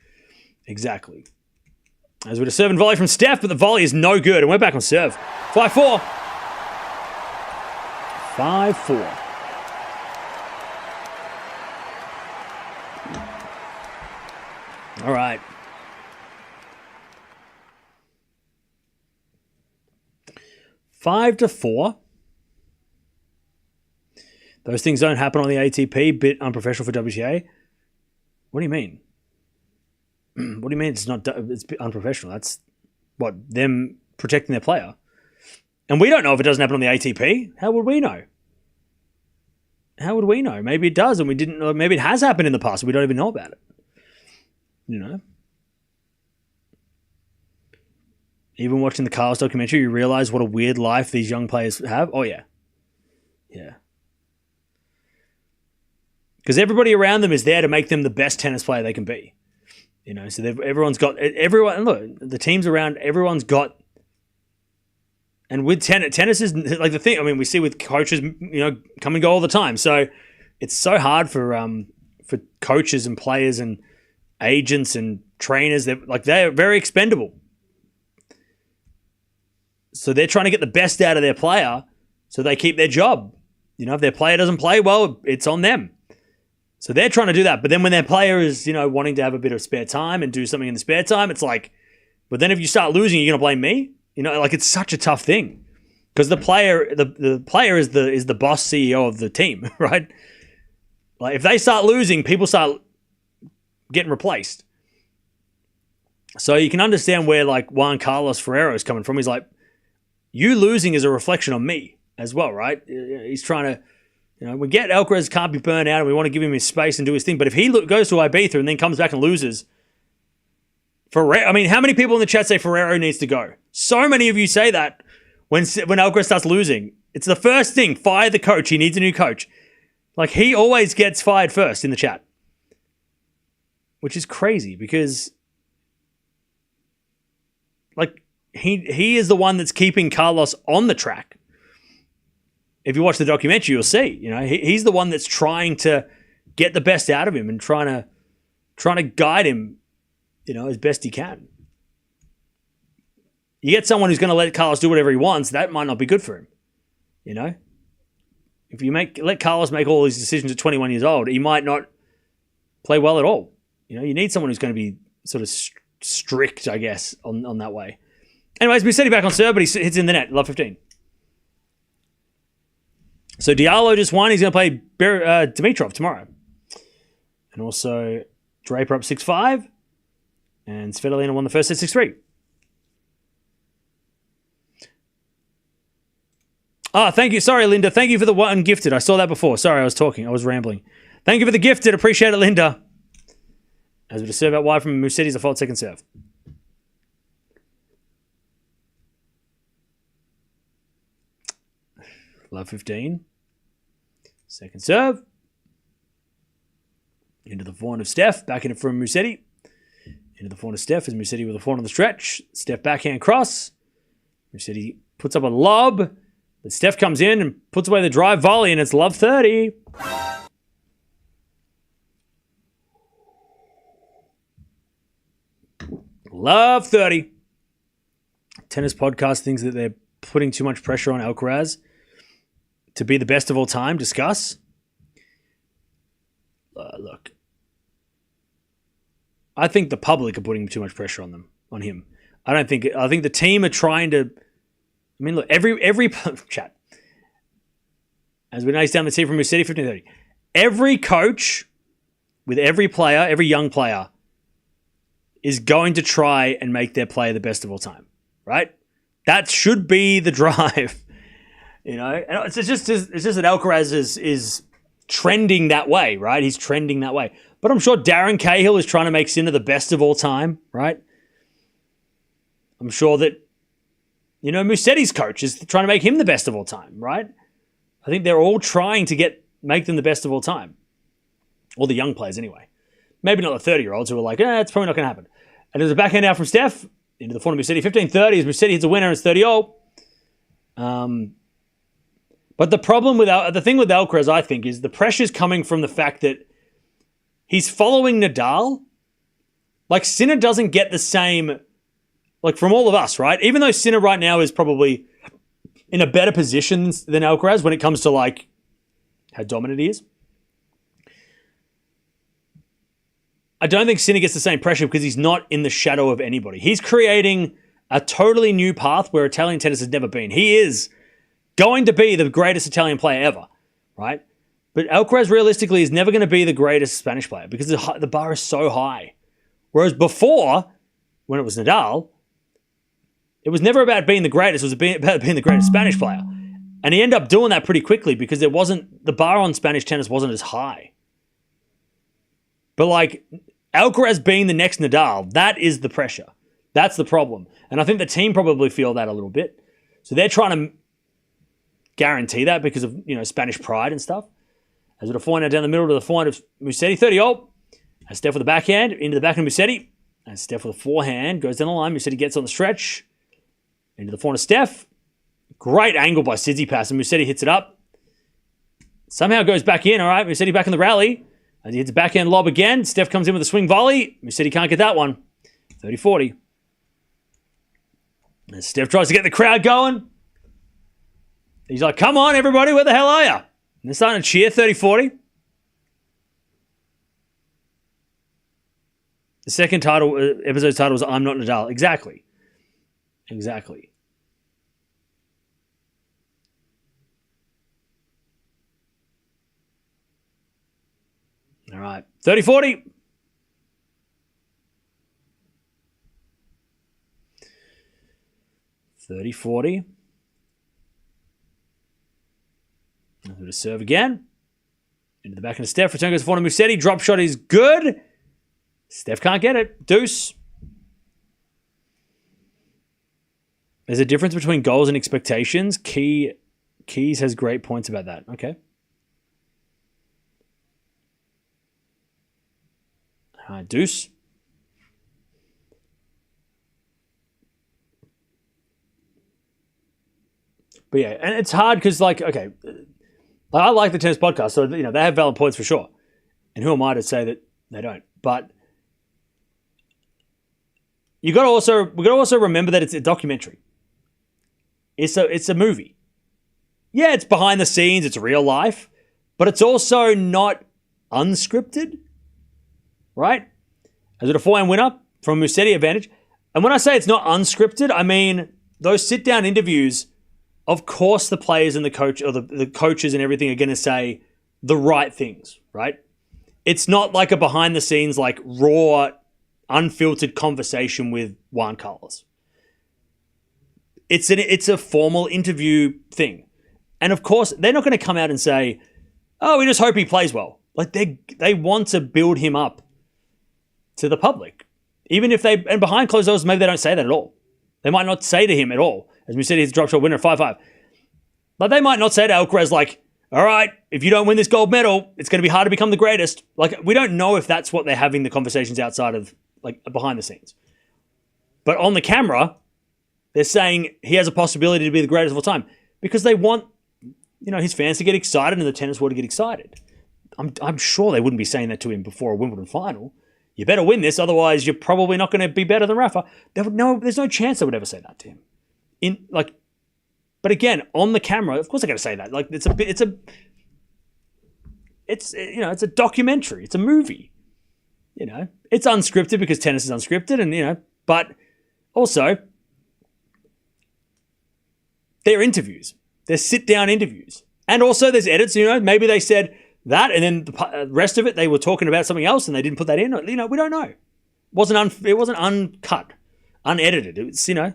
As with a serve and volley from Steph, but the volley is no good, and we're back on serve. 5-4. 5-4. All right. Five to 4. Those things don't happen on the ATP. Bit unprofessional for WTA. What do you mean? What do you mean it's unprofessional? That's what, them protecting their player. And we don't know if it doesn't happen on the ATP. How would we know? Maybe it does, and we didn't know. Maybe it has happened in the past, and we don't even know about it. Even watching the Carlos documentary, you realize what a weird life these young players have. Oh, yeah. Yeah. Because everybody around them is there to make them the best tennis player they can be. So everyone's got... Look, the teams around, everyone's got... And with tennis is like the thing. I mean, we see with coaches, come and go all the time. So it's so hard for coaches and players and agents and trainers. They're very expendable. So they're trying to get the best out of their player so they keep their job. If their player doesn't play well, it's on them. So they're trying to do that. But then when their player is, wanting to have a bit of spare time and do something in the spare time, it's like, but then if you start losing, you're going to blame me? It's such a tough thing. Because the player is the boss CEO of the team, right? Like if they start losing, people start getting replaced. So you can understand where like Juan Carlos Ferrero is coming from. He's like, you losing is a reflection on me as well, right? He's trying to, we get Alcaraz can't be burnt out and we want to give him his space and do his thing. But if he goes to Ibiza and then comes back and loses, how many people in the chat say Ferrero needs to go? So many of you say that when Alcaraz starts losing. It's the first thing, fire the coach. He needs a new coach. Like he always gets fired first in the chat. Which is crazy because like he is the one that's keeping Carlos on the track. If you watch the documentary, you'll see, he's the one that's trying to get the best out of him and trying to guide him, as best he can. You get someone who's going to let Carlos do whatever he wants, that might not be good for him. If you let Carlos make all these decisions at 21 years old, he might not play well at all. You need someone who's going to be sort of strict, I guess, on that way. Anyways, Musetti back on serve, but he hits in the net. Love 15. So Diallo just won. He's going to play Dimitrov tomorrow. And also Draper up 6-5. And Svitolina won the first set 6-3. Thank you. Sorry, Linda. Thank you for the one gifted. I saw that before. Sorry, I was talking. I was rambling. Thank you for the gifted. Appreciate it, Linda. As we just serve out wide from Musetti's a fault second serve. Love 15. Second serve. Into the forehand of Steph. Back in it from Musetti. Into the forehand of Steph is Musetti with a forehand on the stretch. Steph backhand cross. Musetti puts up a lob. But Steph comes in and puts away the drive volley, and it's love 30. Love 30. Tennis podcast thinks that they're putting too much pressure on Alcaraz to be the best of all time. Discuss. Look. I think the public are putting too much pressure on him. I think the team are trying to. I mean, look, every chat. As we nice down the team from Musetti 15-30. Every coach with every player, every young player, is going to try and make their player the best of all time, right? That should be the drive, And it's just that Alcaraz is trending that way, right? He's trending that way. But I'm sure Darren Cahill is trying to make Sinner the best of all time, right? I'm sure that, Musetti's coach is trying to make him the best of all time, right? I think they're all trying to make them the best of all time. All the young players anyway. Maybe not the 30-year-olds who are like, it's probably not going to happen. And there's a backhand out from Steph into the forehand of Musetti. 15-30 as Musetti hits a winner. It's 30-all. But the thing with Alcaraz, I think, is the pressure's coming from the fact that he's following Nadal. Like, Sinner doesn't get the same, like, from all of us, right? Even though Sinner right now is probably in a better position than Alcaraz when it comes to, like, how dominant he is. I don't think Sinner gets the same pressure because he's not in the shadow of anybody. He's creating a totally new path where Italian tennis has never been. He is going to be the greatest Italian player ever, right? But Alcaraz realistically is never going to be the greatest Spanish player because the bar is so high. Whereas before, when it was Nadal, it was never about being the greatest. It was about being the greatest Spanish player. And he ended up doing that pretty quickly because the bar on Spanish tennis wasn't as high. But like, Alcaraz being the next Nadal, that is the pressure. That's the problem. And I think the team probably feel that a little bit. So they're trying to guarantee that because of, Spanish pride and stuff. As with a forehand down the middle to the forehand of Musetti, 30-all. And Steph with the backhand, into the backhand of Musetti. And Steph with a forehand, goes down the line. Musetti gets on the stretch. Into the forehand of Steph. Great angle by Tsitsipas, and Musetti hits it up. Somehow goes back in, all right. Musetti back in the rally. As he hits a backhand lob again. Steph comes in with a swing volley. Musetti can't get that one. 30-40. And Steph tries to get the crowd going. He's like, come on, everybody, where the hell are you? they're starting to cheer 30-40. The second title, episode title was I'm Not Nadal. Exactly. All right. 30-40. Nothing to serve again. Into the back of Steph. Return goes to forehand Musetti. Drop shot is good. Steph can't get it. Deuce. There's a difference between goals and expectations. Keys has great points about that. Okay. Deuce. But yeah, and it's hard because, like, okay, I like the tennis podcast, so, you know, they have valid points for sure. And who am I to say that they don't? But we got to also remember that it's a documentary. It's a movie. Yeah, it's behind the scenes, it's real life, but it's also not unscripted, right? Is it a 4-1 winner from Musetti advantage? And when I say it's not unscripted, I mean those sit-down interviews. Of course, the players and the coach or the coaches and everything are going to say the right things, right? It's not like a behind the scenes, like raw, unfiltered conversation with Juan Carlos. It's a formal interview thing, and of course, they're not going to come out and say, "Oh, we just hope he plays well." Like they want to build him up to the public, even if and behind closed doors, maybe they don't say that at all. They might not say to him at all. As we said, he's a drop shot winner, 5-5. But they might not say to Alcaraz, like, all right, if you don't win this gold medal, it's going to be hard to become the greatest. Like, we don't know if that's what they're having the conversations outside of, like, behind the scenes. But on the camera, they're saying he has a possibility to be the greatest of all time because they want, you know, his fans to get excited and the tennis world to get excited. I'm sure they wouldn't be saying that to him before a Wimbledon final. You better win this, otherwise you're probably not going to be better than Rafa. There's no chance they would ever say that to him. But again, on the camera, of course they're going to say that. Like it's a documentary. It's a movie. You know, it's unscripted because tennis is unscripted, and you know, but also they're interviews. They're sit-down interviews, and also there's edits. You know, maybe they said that, and then the rest of it they were talking about something else, and they didn't put that in. You know, we don't know. It wasn't uncut, unedited. It was, you know.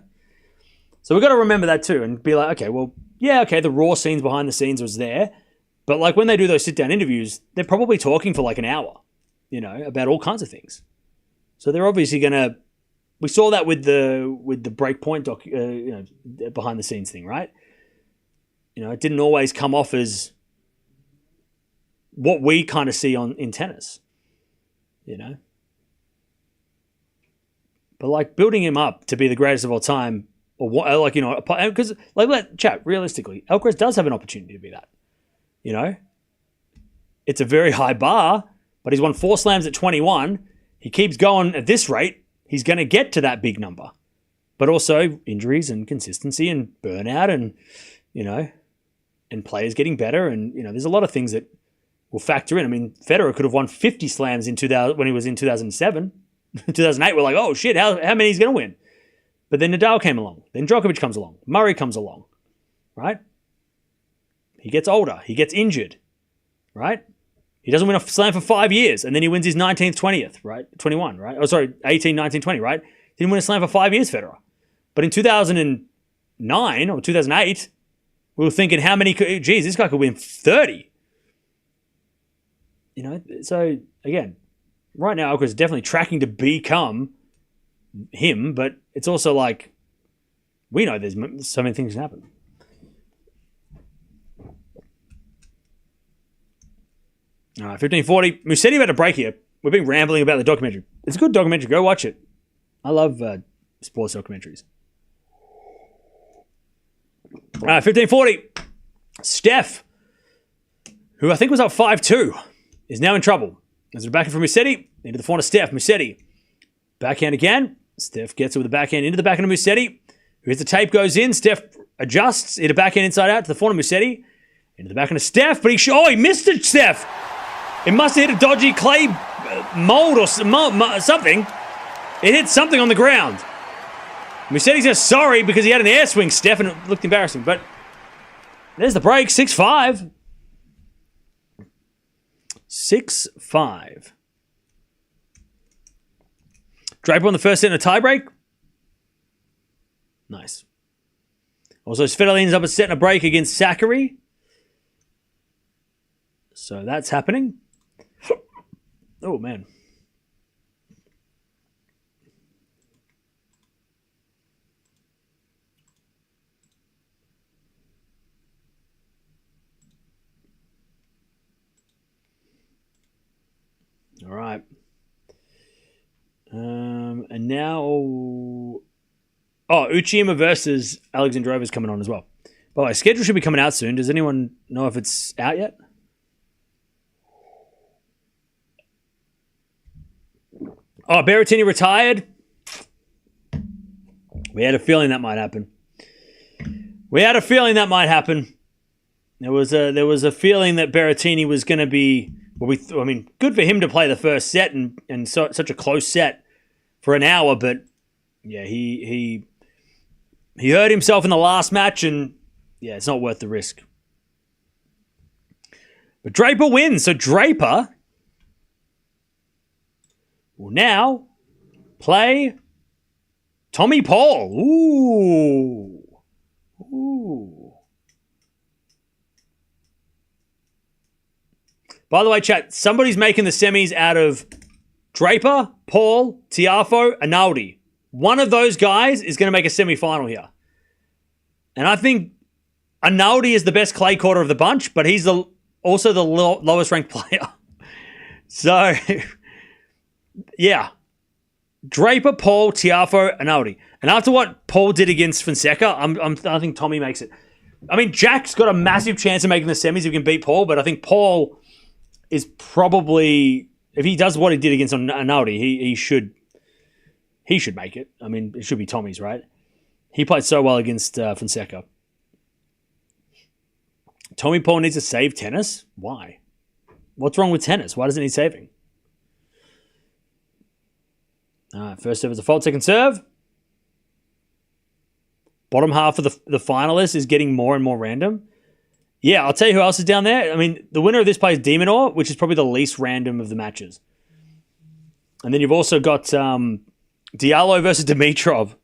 So we've got to remember that too and be like, okay, well, yeah, okay, the raw scenes behind the scenes was there. But like when they do those sit-down interviews, they're probably talking for like an hour, you know, about all kinds of things. So they're obviously going to... We saw that with the Breakpoint you know, behind the scenes thing, right? You know, it didn't always come off as what we kind of see in tennis, you know? But like building him up to be the greatest of all time, or what, like, you know, because like chat realistically, Alcaraz does have an opportunity to be that. You know, it's a very high bar, but he's won 4 slams at 21. He keeps going at this rate, he's going to get to that big number. But also injuries and consistency and burnout, and you know, and players getting better, and you know, there's a lot of things that will factor in. I mean, Federer could have won 50 slams in 2000 when he was in 2007, 2008. We're like, oh shit, how many he's going to win? But then Nadal came along. Then Djokovic comes along. Murray comes along, right? He gets older. He gets injured, right? He doesn't win a slam for 5 years, and then he wins his 19th, 20th, right? 21, right? Oh, sorry, 18, 19, 20, right? He didn't win a slam for 5 years, Federer. But in 2009 or 2008, we were thinking, how many geez, this guy could win 30. You know, so again, right now, Alcaraz is definitely tracking to become him, but it's also like, we know there's so many things can happen. All right, 15:40. Musetti about to break here. We've been rambling about the documentary. It's a good documentary. Go watch it. I love sports documentaries. All right, 15:40. Steph, who I think was up 5-2, is now in trouble. As a backhand from Musetti, into the forehand of Steph. Musetti, backhand again. Steph gets it with the backhand into the backhand of Musetti, who hits the tape, goes in. Steph adjusts, hit a backhand inside out to the forehand of Musetti. Into the back of Steph, but he missed it, Steph. It must have hit a dodgy clay mold or something. It hit something on the ground. Musetti's just sorry because he had an air swing, Steph, and it looked embarrassing. But there's the break, 6-5. 6-5. Draper on the first set in a tiebreak. Nice. Also, Svitolin's up a set in a break against Zachary. So that's happening. Oh, man. All right. And now... Uchiyama versus Alexandra Eala is coming on as well. By the way, schedule should be coming out soon. Does anyone know if it's out yet? Berrettini retired. We had a feeling that might happen. There was a feeling that Berrettini was going to be... good for him to play the first set and such a close set for an hour, but yeah, he hurt himself in the last match, and yeah, it's not worth the risk. But Draper wins, so Draper will now play Tommy Paul. Ooh. By the way, chat, somebody's making the semis out of Draper, Paul, Tiafoe, Analdi. One of those guys is going to make a semi-final here. And I think Analdi is the best clay courter of the bunch, but he's also the lowest ranked player. So, yeah. Draper, Paul, Tiafoe, Analdi. And after what Paul did against Fonseca, I think Tommy makes it. I mean, Jack's got a massive chance of making the semis if he can beat Paul, but I think Paul is probably, if he does what he did against Analdi, he should make it. I mean, it should be Tommy's, right? He played so well against Fonseca. Tommy Paul needs to save tennis? Why? What's wrong with tennis? Why doesn't he saving? First serve is a fault, second serve. Bottom half of the finalists is getting more and more random. Yeah, I'll tell you who else is down there. I mean, the winner of this plays Demonor, which is probably the least random of the matches. And then you've also got Diallo versus Dimitrov.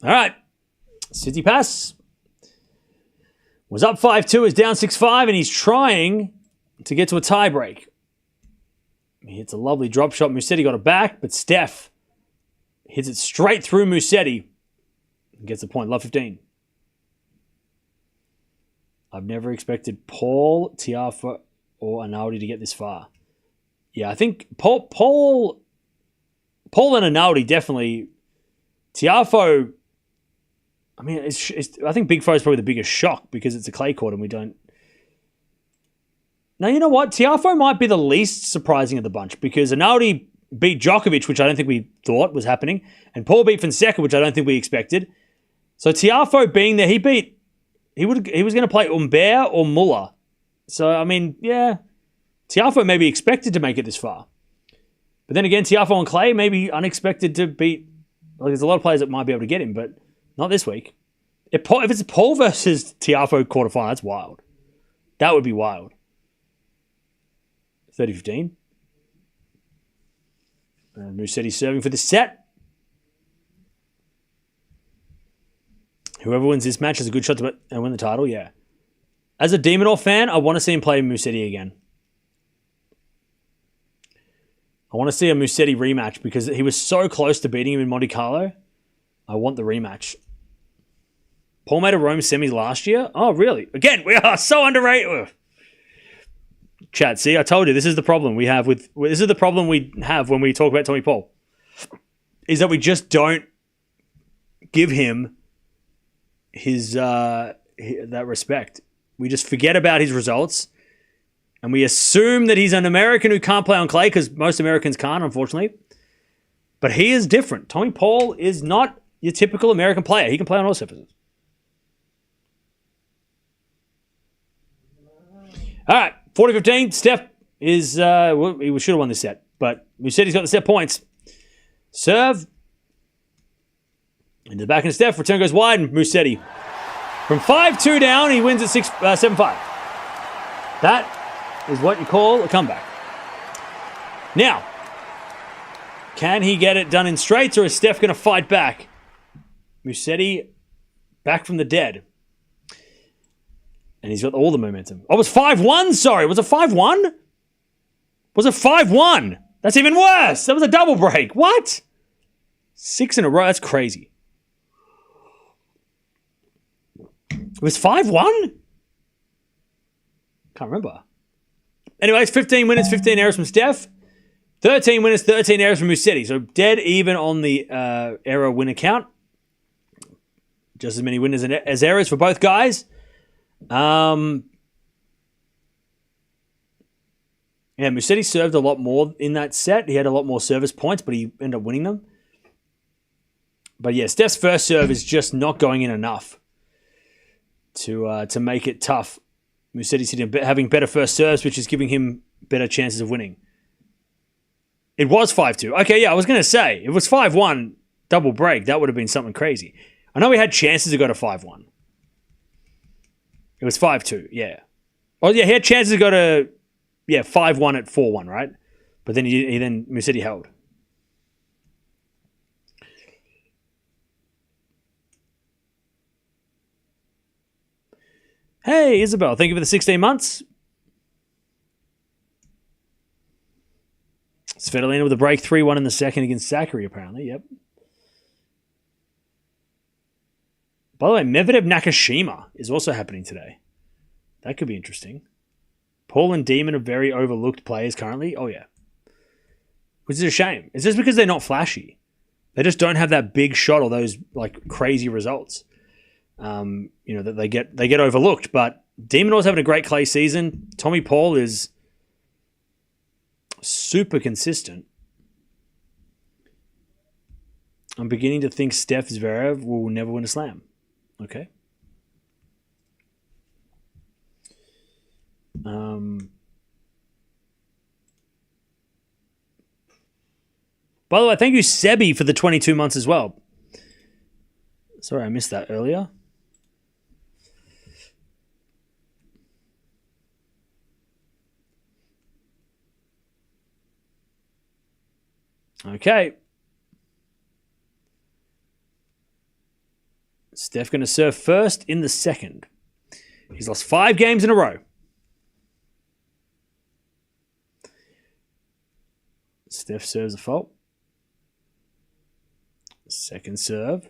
All right. Tsitsipas was up 5-2, is down 6-5, and he's trying to get to a tiebreak. He hits a lovely drop shot. Musetti got it back, but Steph hits it straight through Musetti and gets a point. Love 15. I've never expected Paul, Tiafoe, or Analdi to get this far. Yeah, I think Paul and Analdi definitely. Tiafoe, I mean, I think Big Foe is probably the biggest shock because it's a clay court and we don't. Now, you know what? Tiafoe might be the least surprising of the bunch because Analdi beat Djokovic, which I don't think we thought was happening, and Paul beat Fonseca, which I don't think we expected. So Tiafoe being there, he was going to play Humbert or Muller. So, I mean, yeah, Tiafoe may be expected to make it this far. But then again, Tiafoe and Clay may be unexpected to beat. Like, there's a lot of players that might be able to get him, but not this week. If it's Paul versus Tiafoe quarterfinal, that's wild. That would be wild. 30-15. Musetti serving for the set. Whoever wins this match has a good shot to win the title, yeah. As a Demonor fan, I want to see him play Musetti again. I want to see a Musetti rematch because he was so close to beating him in Monte Carlo. I want the rematch. Paul made a Rome semis last year. Oh, really? Again, we are so underrated. Chat, see, I told you this is the problem we have when we talk about Tommy Paul. Is that we just don't give him his that respect. We just forget about his results And we assume that he's an American who can't play on clay because most Americans can't, unfortunately. But he is different. Tommy Paul is not your typical American player. He can play on all surfaces. All right, 40-15. Steph is, he should have won this set. But Musetti's got the set points. Serve. Into the back of Steph. Return goes wide, and Musetti. From 5-2 down, he wins at 7-5. That is what you call a comeback. Now, can he get it done in straights, or is Steph going to fight back? Musetti back from the dead. And he's got all the momentum. Oh, it was 5-1, sorry. Was it 5-1? Was it 5-1? That's even worse. That was a double break. What? 6 in a row. That's crazy. It was 5-1? Can't remember. Anyways, 15 winners, 15 errors from Steph. 13 winners, 13 errors from Musetti. So dead even on the error winner count. Just as many winners as errors for both guys. Yeah, Musetti served a lot more in that set. He had a lot more service points, but he ended up winning them. But yeah, Steph's first serve is just not going in enough to make it tough. Musetti's having better first serves, which is giving him better chances of winning. It was 5-2. Okay, yeah, I was going to say, if it was 5-1, double break, that would have been something crazy. I know we had chances to go to 5-1. It was 5-2, yeah. Oh, yeah, he had chances to go to 5-1 at 4-1, right? But then Musetti held. Hey, Isabel, thank you for the 16 months. Svitolina with a break, 3-1 in the second against Zachary, apparently. Yep. By the way, Medvedev Nakashima is also happening today. That could be interesting. Paul and Demon are very overlooked players currently. Oh, yeah. Which is a shame. It's just because they're not flashy. They just don't have that big shot or those like crazy results. That they get overlooked. But Demon was having a great clay season. Tommy Paul is super consistent. I'm beginning to think Steph Zverev will never win a slam. Okay. By the way, thank you, Sebi, for the 22 months as well. Sorry, I missed that earlier. Okay. Steph going to serve first in the second. He's lost 5 games in a row. Steph serves a fault. Second serve.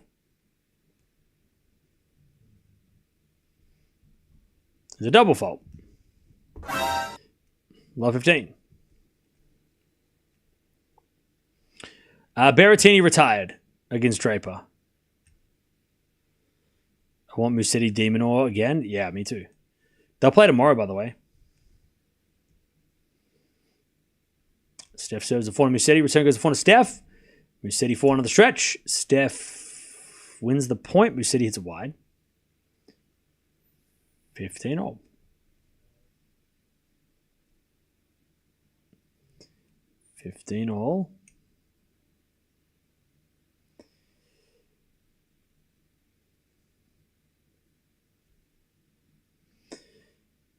There's a double fault. Love 15. Berrettini retired against Draper. I want Musetti Demonor again. Yeah, me too. They'll play tomorrow, by the way. Steph serves the 4 to Musetti. Return goes the 4 to Steph. Musetti 4 on the stretch. Steph wins the point. Musetti hits it wide. 15 all. 15 all.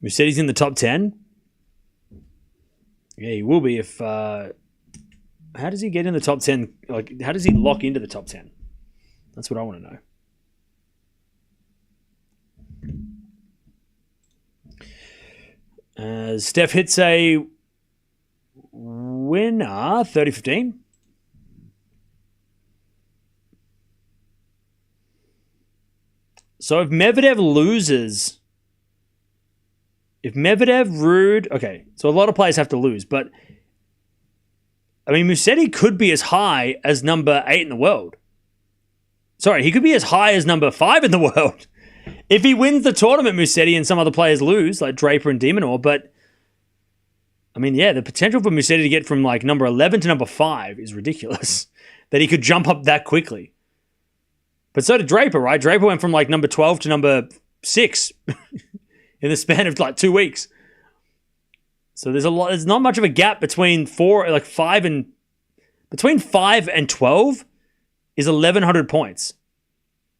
Musetti's in the top 10. Yeah, he will be if... how does he get in the top 10? Like, how does he lock into the top 10? That's what I want to know. Steph hits a winner, 30-15. So if Medvedev loses... If Medvedev, Ruud... Okay, so a lot of players have to lose, but... I mean, Musetti could be as high as number 8 in the world. Sorry, he could be as high as number 5 in the world. If he wins the tournament, Musetti, and some other players lose, like Draper and Demonor, but I mean, yeah, the potential for Musetti to get from like number 11 to number 5 is ridiculous. That he could jump up that quickly. But so did Draper, right? Draper went from like number 12 to number 6 in the span of like 2 weeks. So there's not much of a gap between 5 and 12 is 1,100 points.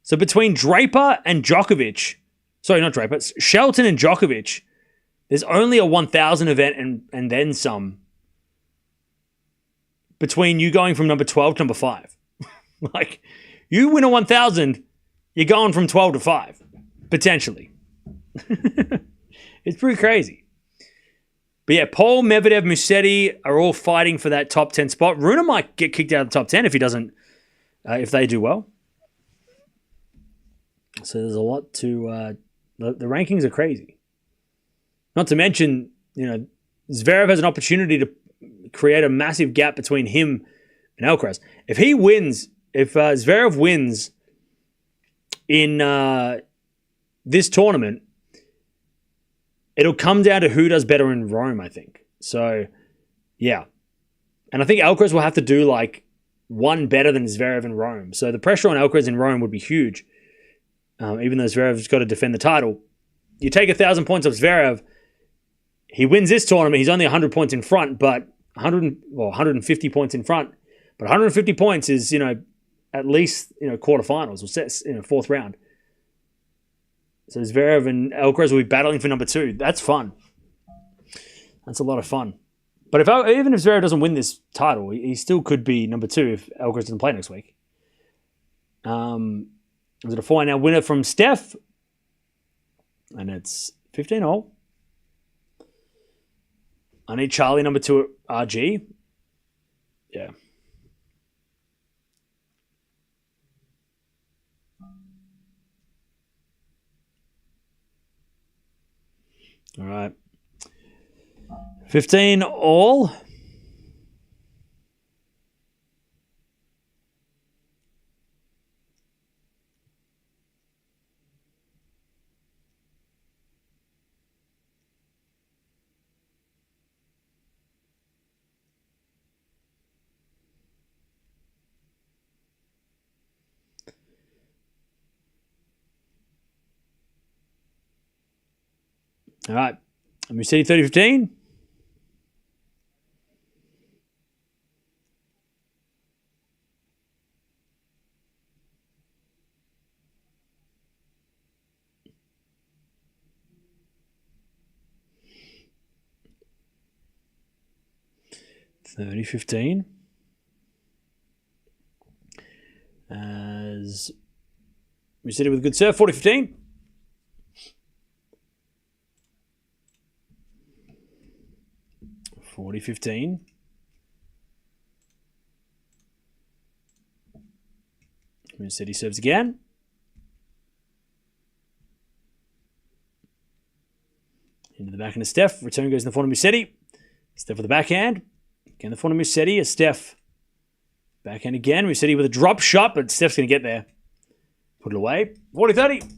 So between Draper and Djokovic, sorry, not Draper, Shelton and Djokovic, there's only a 1,000 event and then some between you going from number 12 to number 5. Like, you win a 1,000, you're going from 12 to 5, potentially. It's pretty crazy. But yeah, Paul, Medvedev, Musetti are all fighting for that top 10 spot. Rune might get kicked out of the top 10 if he doesn't, if they do well. So there's a lot to, the rankings are crazy. Not to mention, Zverev has an opportunity to create a massive gap between him and Alcaraz. If Zverev wins in this tournament, it'll come down to who does better in Rome, I think. So, yeah. And I think Alcaraz will have to do like one better than Zverev in Rome. So the pressure on Alcaraz in Rome would be huge, even though Zverev's got to defend the title. You take 1,000 points off Zverev, he wins this tournament, he's only 100 points in front, but 150 points in front. But 150 points is, at least, quarterfinals or fourth round. So Zverev and Alcaraz will be battling for number 2. That's fun. That's a lot of fun. But even if Zverev doesn't win this title, he still could be number 2 if Alcaraz doesn't play next week. Is it a 4 now winner from Steph? And it's 15-all. I need Charlie number 2 at RG. Yeah. All right. 15-all. All right. Musetti 30-15. $30-15. As Musetti with a good serve, 40-15. $40-15. Musetti serves again. Into the backhand of Steph. Return goes in the forehand of Musetti. Steph with the backhand. Again, the forehand of Musetti as Steph. Backhand again. Musetti with a drop shot, but Steph's going to get there. Put it away. 40-30.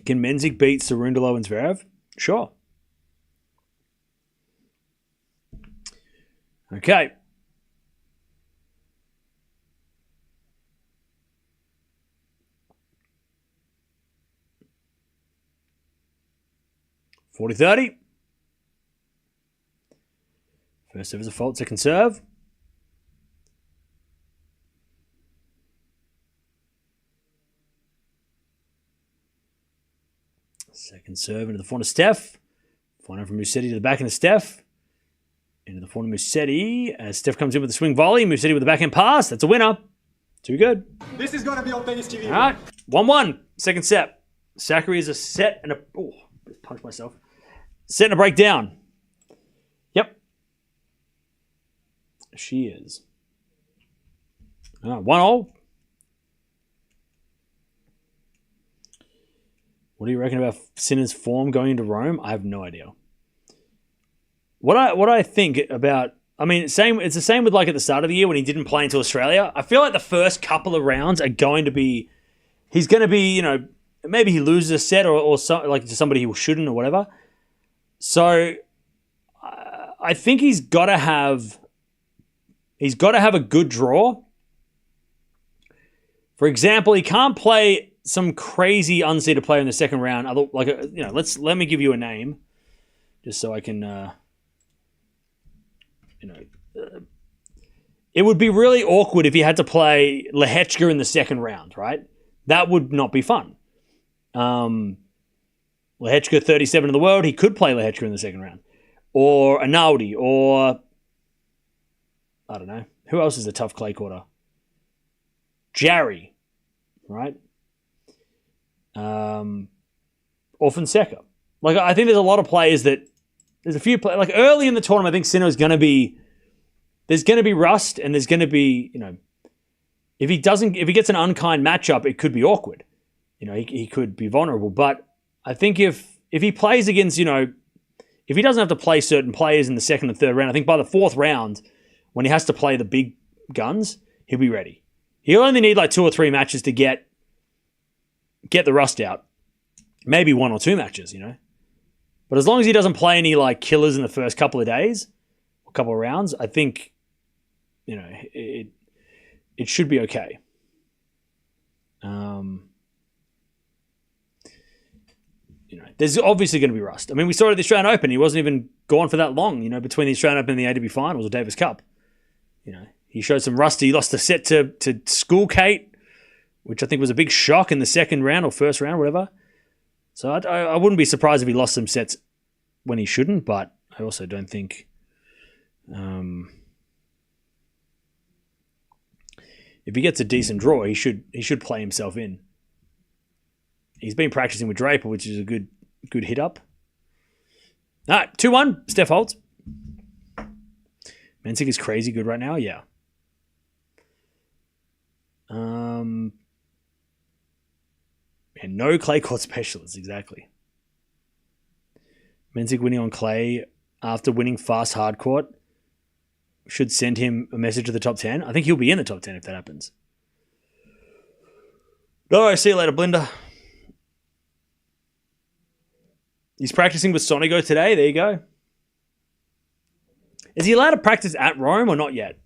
Can Menzies beat Cerundolo and Zverev? Sure. Okay. $40-30. First serve is a fault, second serve. Second serve into the forehand of Steph. Forehand from Musetti to the backhand of Steph. Into the forehand of Musetti. As Steph comes in with a swing volley. Musetti with the backhand pass. That's a winner. Too good. This is going to be on Tennis TV. All right. 1-1. Second set. Sakkari is a set and a... Oh, punch myself. Set and a breakdown. Yep. She is. All right. 1-0. What do you reckon about Sinner's form going into Rome? I have no idea. What I think about, I mean, it's the same with like at the start of the year when he didn't play until Australia. I feel like the first couple of rounds are going to be, he's going to be, maybe he loses a set or like to somebody he shouldn't or whatever. So I think he's got to have a good draw. For example, he can't play some crazy unseeded player in the second round. Let me give you a name, just so I can, it would be really awkward if he had to play Lehechka in the second round, right? That would not be fun. Lehechka, 37 in the world, he could play Lehechka in the second round. Or Analdi, or I don't know. Who else is a tough clay quarter? Jarry, right? Or Fonseca. Like, I think there's a lot of players that there's a few like early in the tournament. I think Sinner is going to be there's going to be rust, and there's going to be if he gets an unkind matchup, it could be awkward. He could be vulnerable. But I think if he plays against if he doesn't have to play certain players in the second and third round, I think by the fourth round, when he has to play the big guns, he'll be ready. He'll only need like 2 or 3 matches to get the rust out. Maybe 1 or 2 matches, But as long as he doesn't play any like killers in the first couple of days, a couple of rounds, I think, it should be okay. There's obviously going to be rust. I mean, we saw it at the Australian Open. He wasn't even gone for that long, between the Australian Open and the ATP Finals or Davis Cup. He showed some rust. He lost a set to School Kate, which I think was a big shock in the second round or first round, whatever. So I wouldn't be surprised if he lost some sets when he shouldn't, but I also don't think if he gets a decent draw, he should play himself in. He's been practicing with Draper, which is a good hit up. All right, 2-1, Steph holds. Mensik is crazy good right now, yeah. And no clay court specialists, exactly. Mensik winning on clay after winning fast hard court should send him a message to the top 10. I think he'll be in the top 10 if that happens. All right, see you later, Blinda. He's practicing with Sonigo today. There you go. Is he allowed to practice at Rome or not yet?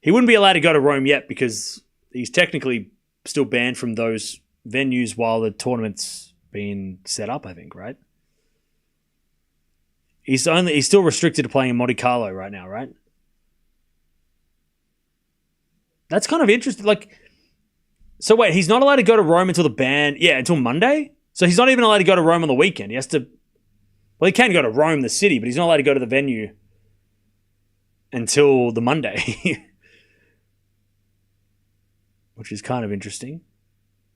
He wouldn't be allowed to go to Rome yet because he's technically still banned from those venues while the tournament's being set up, I think, right? He's still restricted to playing in Monte Carlo right now, right? That's kind of interesting. So wait, he's not allowed to go to Rome until the ban, until Monday? So he's not even allowed to go to Rome on the weekend. He has to, he can go to Rome, the city, but he's not allowed to go to the venue until the Monday. Which is kind of interesting.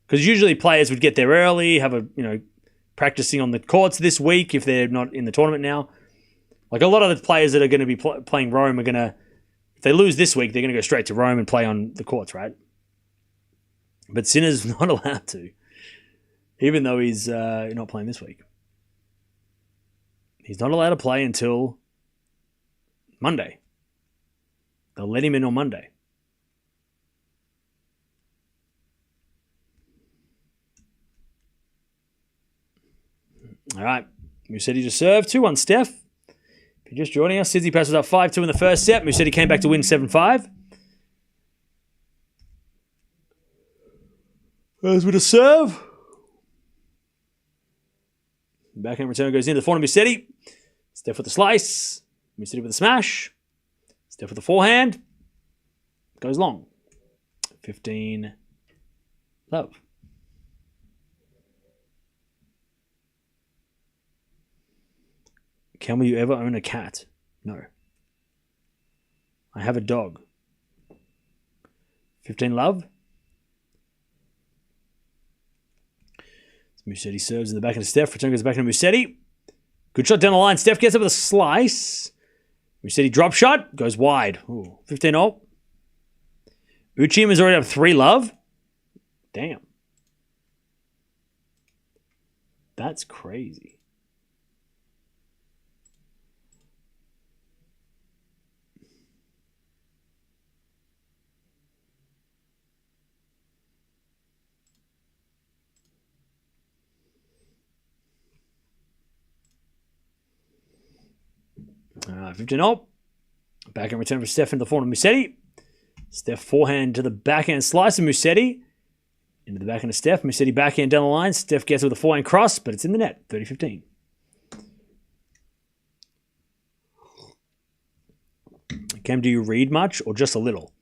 Because usually players would get there early, have practicing on the courts this week if they're not in the tournament now. Like a lot of the players that are going to be playing Rome are going to, if they lose this week, they're going to go straight to Rome and play on the courts, right? But Sinner's not allowed to. Even though he's not playing this week. He's not allowed to play until Monday. They'll let him in on Monday. All right. Musetti just served. 2-1 Steph. If you're just joining us, Tsitsipas was up 5-2 in the first set. Musetti came back to win 7-5. As with a serve. Backhand return goes into the forehand. Musetti. Steph with the slice. Musetti with the smash. Steph with the forehand. Goes long. 15. Love. Can you ever own a cat? No. I have a dog. 15 love. Musetti serves in the back of Steph. Return goes back into Musetti. Good shot down the line. Steph gets up with a slice. Musetti drop shot. Goes wide. 15-0. Uchim is already up 3 love. Damn. That's crazy. 15 all. Backhand return for Steph into the forehand of Musetti. Steph forehand to the backhand slice of Musetti. Into the backhand of Steph. Musetti backhand down the line. Steph gets with a forehand cross, but it's in the net. 30-15. Cam, do you read much or just a little?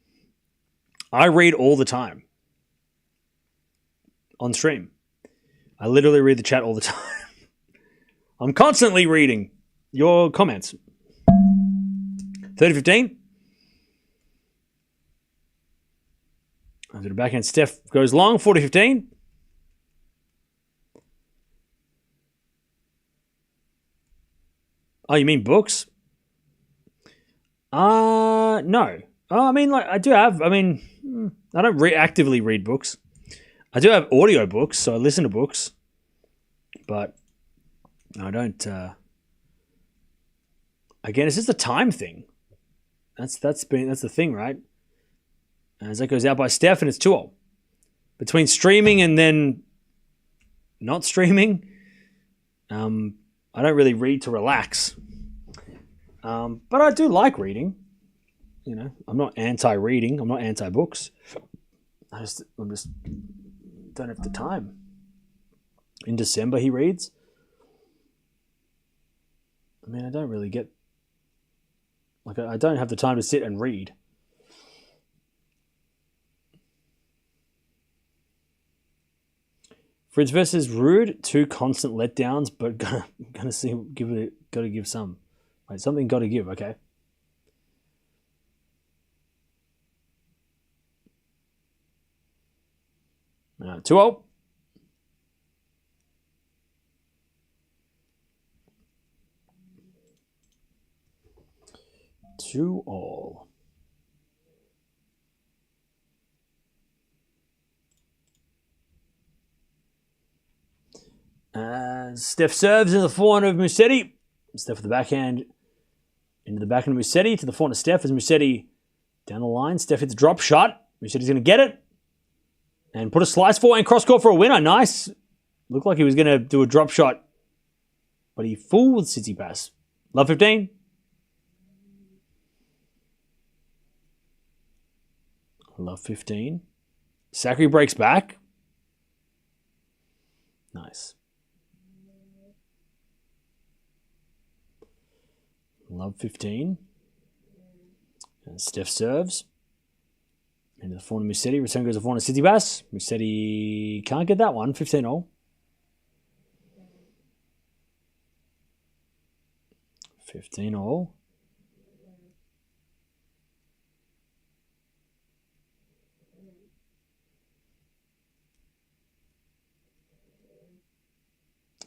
I read all the time. On stream. I literally read the chat all the time. I'm constantly reading your comments. 30-15. Under the backhand, Steph goes long. 40-15. Oh, you mean books? No. Oh, I mean, like, I do have, I don't actively read books. I do have audio books, so I listen to books. But I don't, again, it's just a time thing. That's the thing, right? As that goes out by Steph, and it's 2-0. Between streaming and then not streaming, I don't really read to relax. But I do like reading. You know, I'm not anti-reading. I'm not anti-books. I just don't have the time. In December, he reads. I mean, I don't really get... Like, I don't have the time to sit and read. Fridge versus Rude, 2 constant letdowns, but gotta give some. Wait, something gotta give, okay. 2-0. Two all. Steph serves in the forehand of Musetti. Steph with the backhand into the backhand of Musetti to the forehand of Steph as Musetti down the line. Steph hits a drop shot. Musetti's going to get it and put a slice forehand cross court for a winner. Nice. Looked like he was going to do a drop shot, but he fooled Tsitsipas. Love 15. Love 15. Sakri breaks back. Nice. Love 15. And Steph serves. Into the forehand of Musetti. Return goes to the forehand of Tsitsipas. Musetti can't get that one. 15-all. 15-all.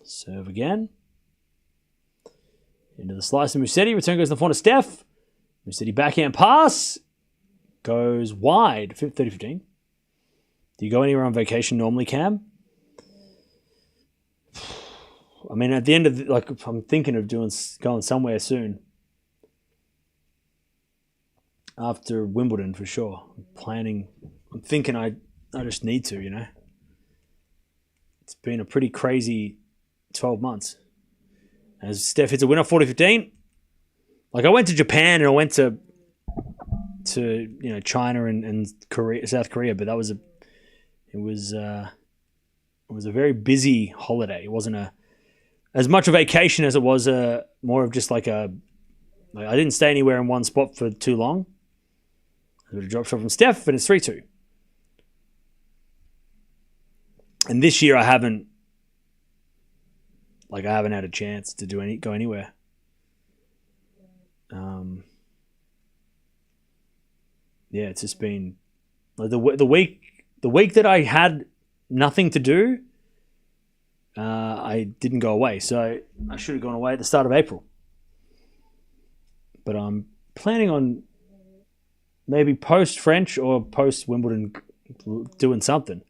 Serve again. Into the slice of Musetti. Return goes to the forehand of Steph. Musetti backhand pass. Goes wide. 30-15. Do you go anywhere on vacation normally, Cam? I mean, at the end of I'm thinking of going somewhere soon. After Wimbledon, for sure. I'm thinking I just need to, you know. It's been a pretty crazy 12 months. As Steph hits a winner, 40-15. Like, I went to Japan and I went to China and Korea, South Korea, but it was a very busy holiday. It wasn't as much a vacation as it was more of just I didn't stay anywhere in one spot for too long. I got a drop shot from Steph, and it's 3-2. And this year I haven't had a chance to go anywhere. Yeah, it's just been the week that I had nothing to do. I didn't go away, so I should have gone away at the start of April. But I'm planning on maybe post French or post Wimbledon doing something,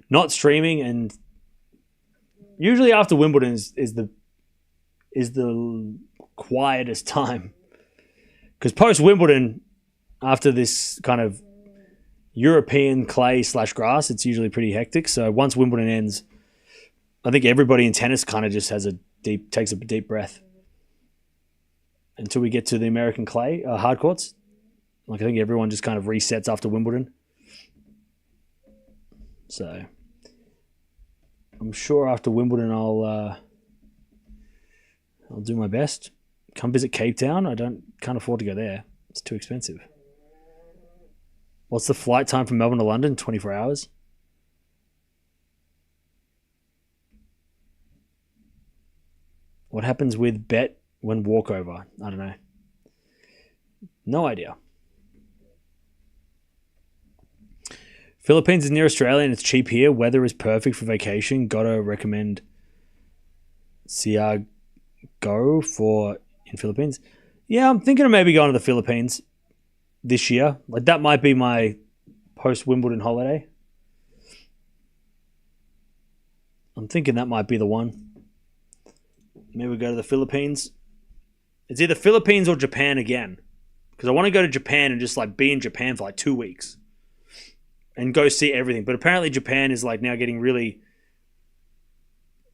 not streaming. And usually after Wimbledon is the quietest time, because post Wimbledon, after this kind of European clay / grass, it's usually pretty hectic. So once Wimbledon ends, I think everybody in tennis kind of just takes a deep breath. until we get to the American clay hard courts. Like, I think everyone just kind of resets after Wimbledon. So I'm sure after Wimbledon I'll do my best. Come visit Cape Town. I can't afford to go there. It's too expensive. What's the flight time from Melbourne to London? 24 hours. What happens with bet when walkover? I don't know. No idea. Philippines is near Australia and it's cheap here. Weather is perfect for vacation. Gotta recommend Siargao for in Philippines. Yeah, I'm thinking of maybe going to the Philippines this year. Like, that might be my post-Wimbledon holiday. I'm thinking that might be the one. Maybe we go to the Philippines. It's either Philippines or Japan again. Because I want to go to Japan and just like be in Japan for like 2 weeks. And go see everything. But apparently Japan is like now getting really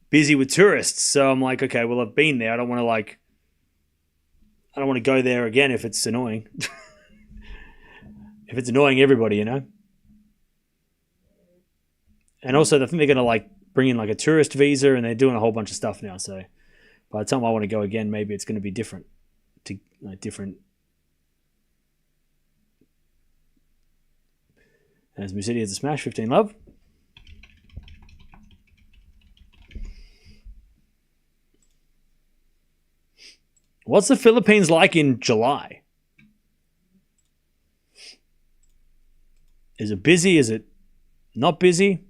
busy with tourists. So I'm like, okay, well, I've been there. I don't want to go there again if it's annoying. If it's annoying everybody, you know. And also I think they're going to like bring in like a tourist visa and they're doing a whole bunch of stuff now. So by the time I want to go again, maybe it's going to be different. As Musetti has a smash, 15 love. What's the Philippines like in July? Is it busy? Is it not busy?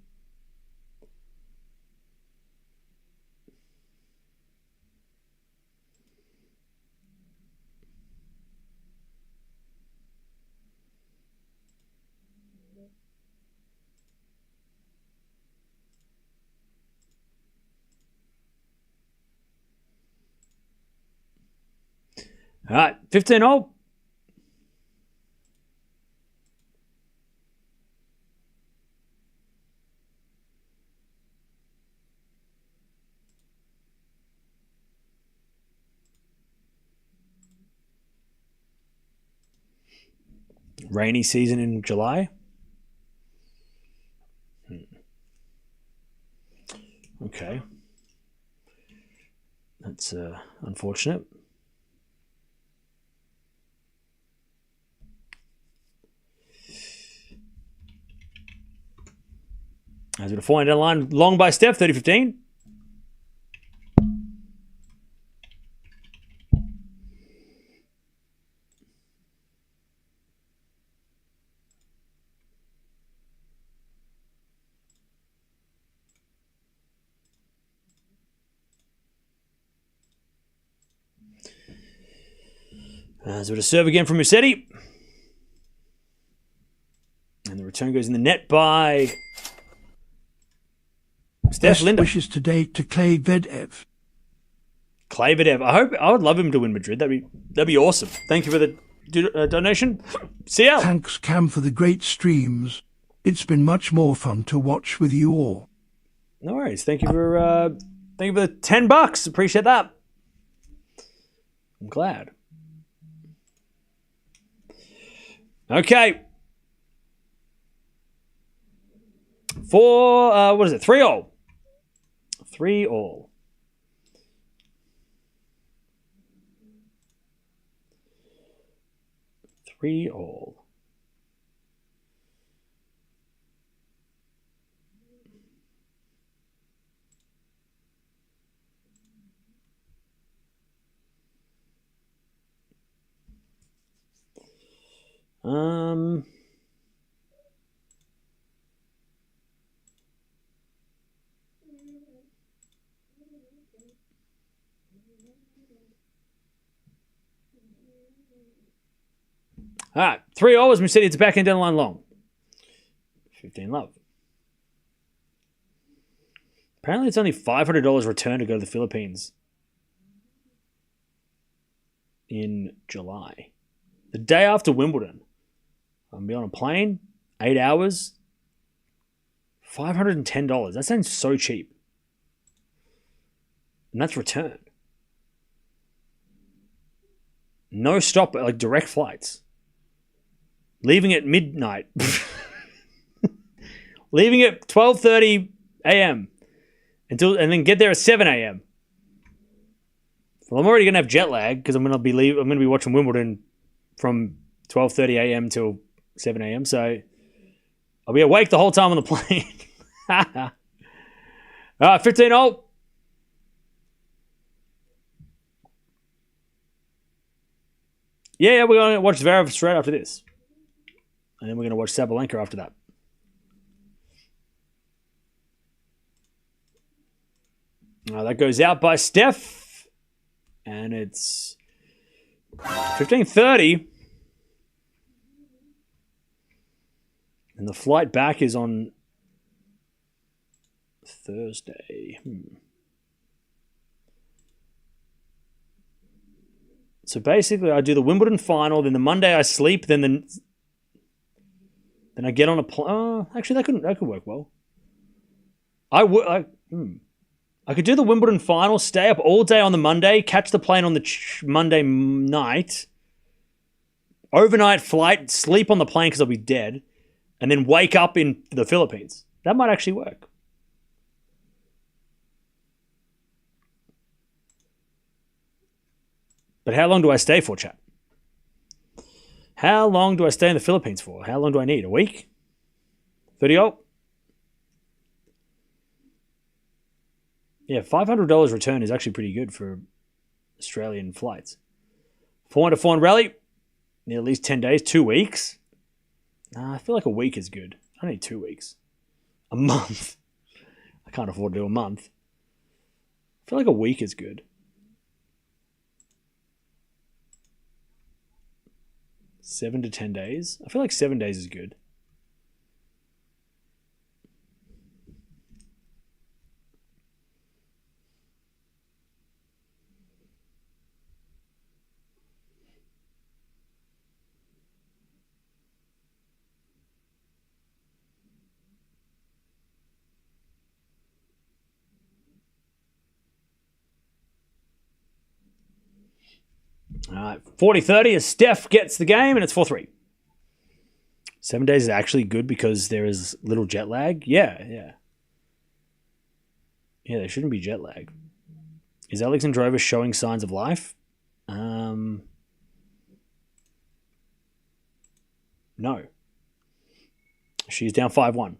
All right, 15 all. Rainy season in July. Okay. That's unfortunate. As with a 4 down line, long by Steph, 30-15. As with a serve again from Musetti. And the return goes in the net by Steph Best Linda. wishes today to Clay Vedev. Clay Vedev. I would love him to win Madrid. That'd be awesome. Thank you for the donation. See ya. Thanks, Cam, for the great streams. It's been much more fun to watch with you all. No worries. Thank you for the $10. Appreciate that. I'm glad. Okay. For what is it? 3 all. 3 all. Three all. All right, 3 overs. Musetti, it's back end down the line long. 15 love. Apparently, it's only $500 return to go to the Philippines in July. The day after Wimbledon. I'll be on a plane, 8 hours, $510. That sounds so cheap. And that's return. No stop, like direct flights. Leaving at midnight. Leaving at 12:30 a.m. and then get there at 7 a.m. Well, I'm already gonna have jet lag because I'm gonna be watching Wimbledon from 12:30 a.m. till 7 a.m. So I'll be awake the whole time on the plane. All right, 15 hole. Yeah, we're gonna watch Zverev straight after this, and then we're gonna watch Sabalenka after that. That goes out by Steph, and it's 15:30, and the flight back is on Thursday. So basically, I do the Wimbledon final, then the Monday I sleep, then I get on a plane. Actually, that could work well. I could do the Wimbledon final, stay up all day on the Monday, catch the plane on the Monday night, overnight flight, sleep on the plane because I'll be dead, and then wake up in the Philippines. That might actually work. But how long do I stay for, chat? How long do I stay in the Philippines for? How long do I need? A week? 30 oh? Yeah, $500 return is actually pretty good for Australian flights. 400 rally, need at least 10 days, 2 weeks. I feel like a week is good. I need 2 weeks. A month. I can't afford to do a month. I feel like a week is good. 7 to 10 days. I feel like 7 days is good. All right, 40-30 as Steph gets the game, and it's 4-3. 7 days is actually good because there is little jet lag. Yeah. Yeah, there shouldn't be jet lag. Is Alexandra Eala showing signs of life? No. She's down 5-1.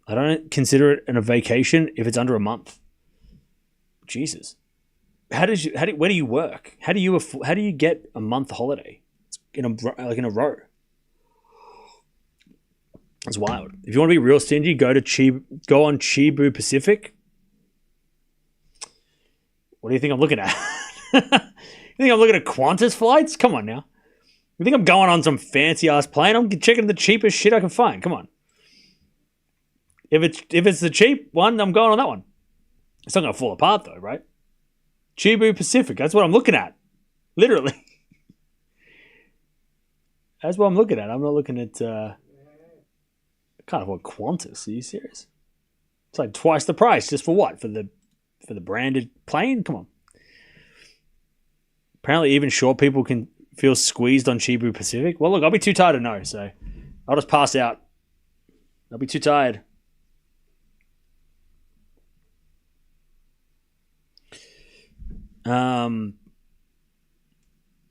I don't consider it a vacation if it's under a month. Jesus. Where do you work? How do you get a month holiday in a row? It's wild. If you want to be real stingy, go on Chibu Pacific. What do you think I'm looking at? You think I'm looking at Qantas flights? Come on now. You think I'm going on some fancy ass plane? I'm checking the cheapest shit I can find. Come on. If it's the cheap one, I'm going on that one. It's not going to fall apart though, right? Chibu Pacific. That's what I'm looking at. Literally. That's what I'm looking at. I'm not looking at... I can't afford Qantas. Are you serious? It's like twice the price. Just for what? For the branded plane? Come on. Apparently even short people can feel squeezed on Chibu Pacific. Well, look, I'll be too tired to know, so I'll just pass out. I'll be too tired.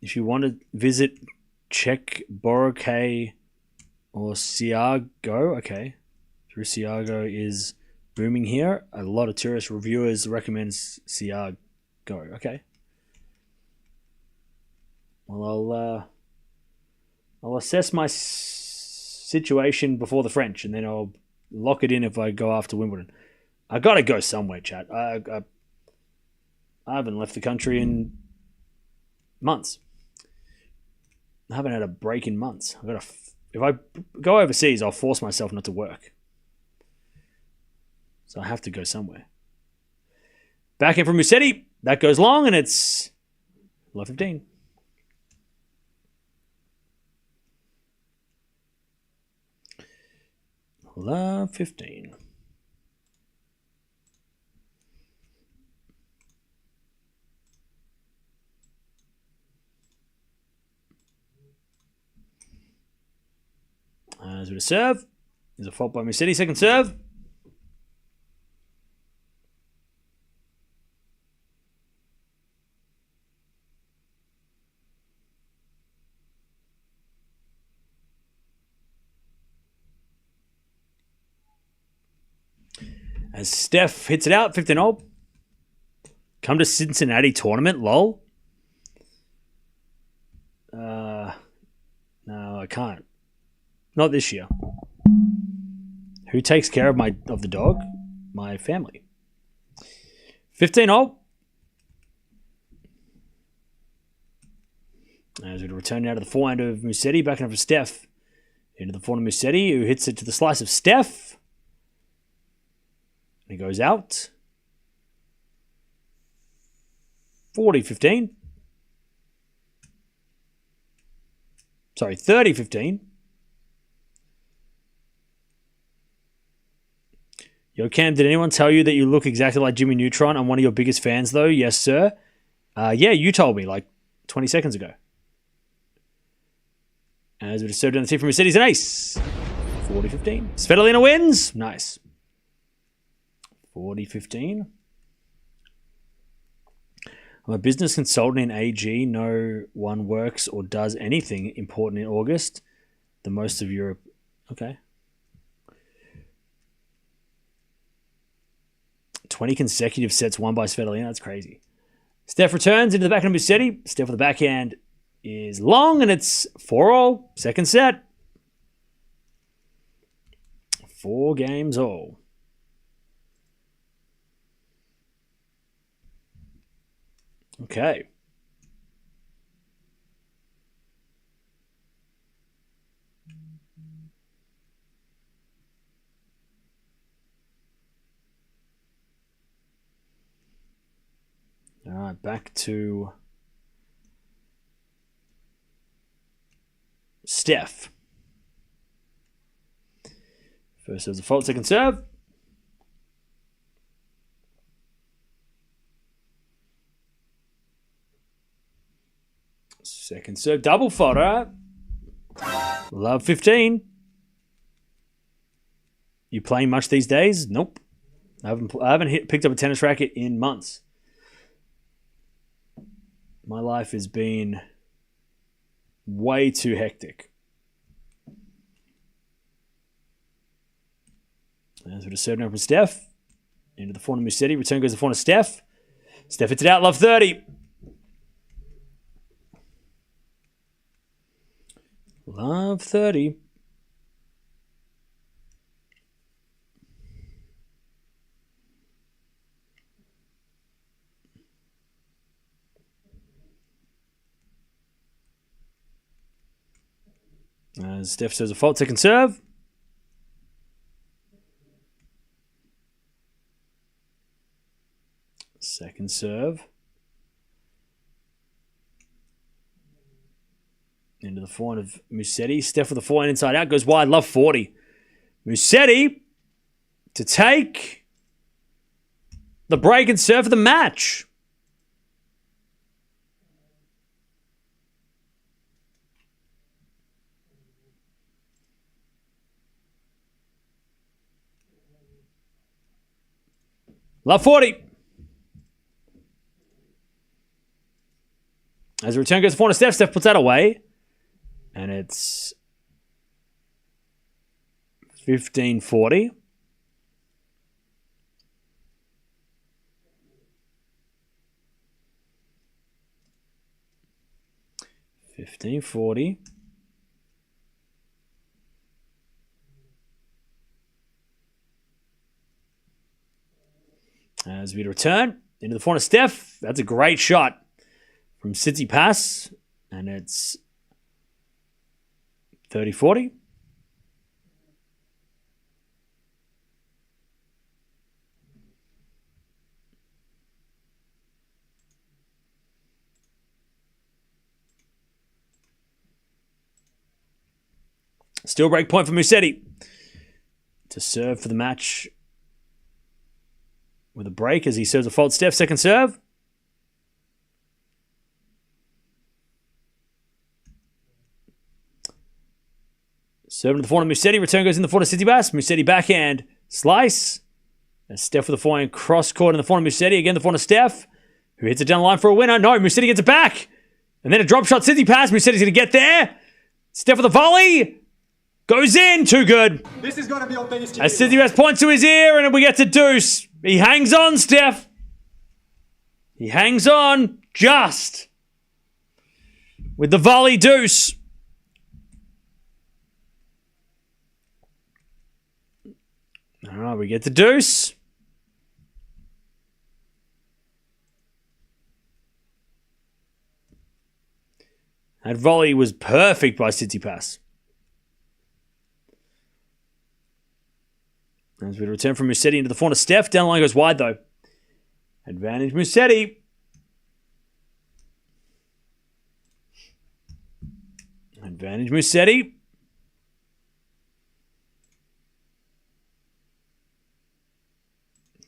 If you want to visit, check Boronia or Siago. Okay. Through Siago is booming here. A lot of tourist reviewers recommend Siago. Okay. Well, I'll assess my situation before the French, and then I'll lock it in if I go after Wimbledon. I gotta go somewhere, chat. I haven't left the country in months. I haven't had a break in months. If I go overseas, I'll force myself not to work. So I have to go somewhere. Back in from Musetti. That goes long, and it's 11:15. Love 15. As with a serve. There's a fault by Musetti. Second serve. As Steph hits it out, 15-all. Come to Cincinnati tournament, lol. No, I can't. Not this year. Who takes care of the dog? My family. 15-all. As we return now to the forehand of Musetti, backing up for Steph. Into the forehand of Musetti, who hits it to the slice of Steph. He goes out. 40-15. Sorry, 30-15. Yo, Cam, did anyone tell you that you look exactly like Jimmy Neutron? I'm one of your biggest fans, though. Yes, sir. Yeah, you told me like 20 seconds ago. As we just served down the tee from Musetti's an ace. 40-15. Svitolina wins. Nice. 40-15. I'm a business consultant in AG. No one works or does anything important in August. The most of Europe. Okay. 20 consecutive sets won by Svitolina. That's crazy. Steph returns into the backhand of Musetti. Steph with the backhand is long, and it's 4-all. Second set. 4 games all. Okay. All right, back to Steph. First serve's a fault, second serve. Second serve, double fault, all right. Love 15. You playing much these days? Nope. I haven't picked up a tennis racket in months. My life has been way too hectic. As with a serve now from Steph. Into the forehand of Musetti. Return goes to the forehand of Steph. Steph hits it out. Love 30. Love 30. As Steph says a fault, second serve. Second serve. Into the forehand of Musetti. Steph with the forehand inside out. Goes wide. Love 40. Musetti to take the break and serve for the match. Love 40. As the return goes to forehand of Steph, Steph puts that away. And it's 15-40. As we return into the forehand of Steph, that's a great shot from Tsitsipas, and it's 30-40. Still break point for Musetti to serve for the match with a break as he serves a fault. Steph, second serve. Serving to the forehand, Musetti. Return goes in the forehand, Tsitsipas. Musetti backhand. Slice. And Steph with the forehand cross court in the forehand, Musetti. Again, the forehand, Steph, who hits it down the line for a winner. No, Musetti gets it back. And then a drop shot, Tsitsipas. Musetti's going to get there. Steph with a volley. Goes in. Too good. This is going to be on tennis. As Tsitsipas points to his ear, and we get to deuce. He hangs on, Steph. He hangs on. Just. With the volley deuce. All right, we get the deuce. That volley was perfect by Tsitsipas. As we return from Musetti into the forehand of Steph. Down the line goes wide, though. Advantage Musetti. Advantage Musetti.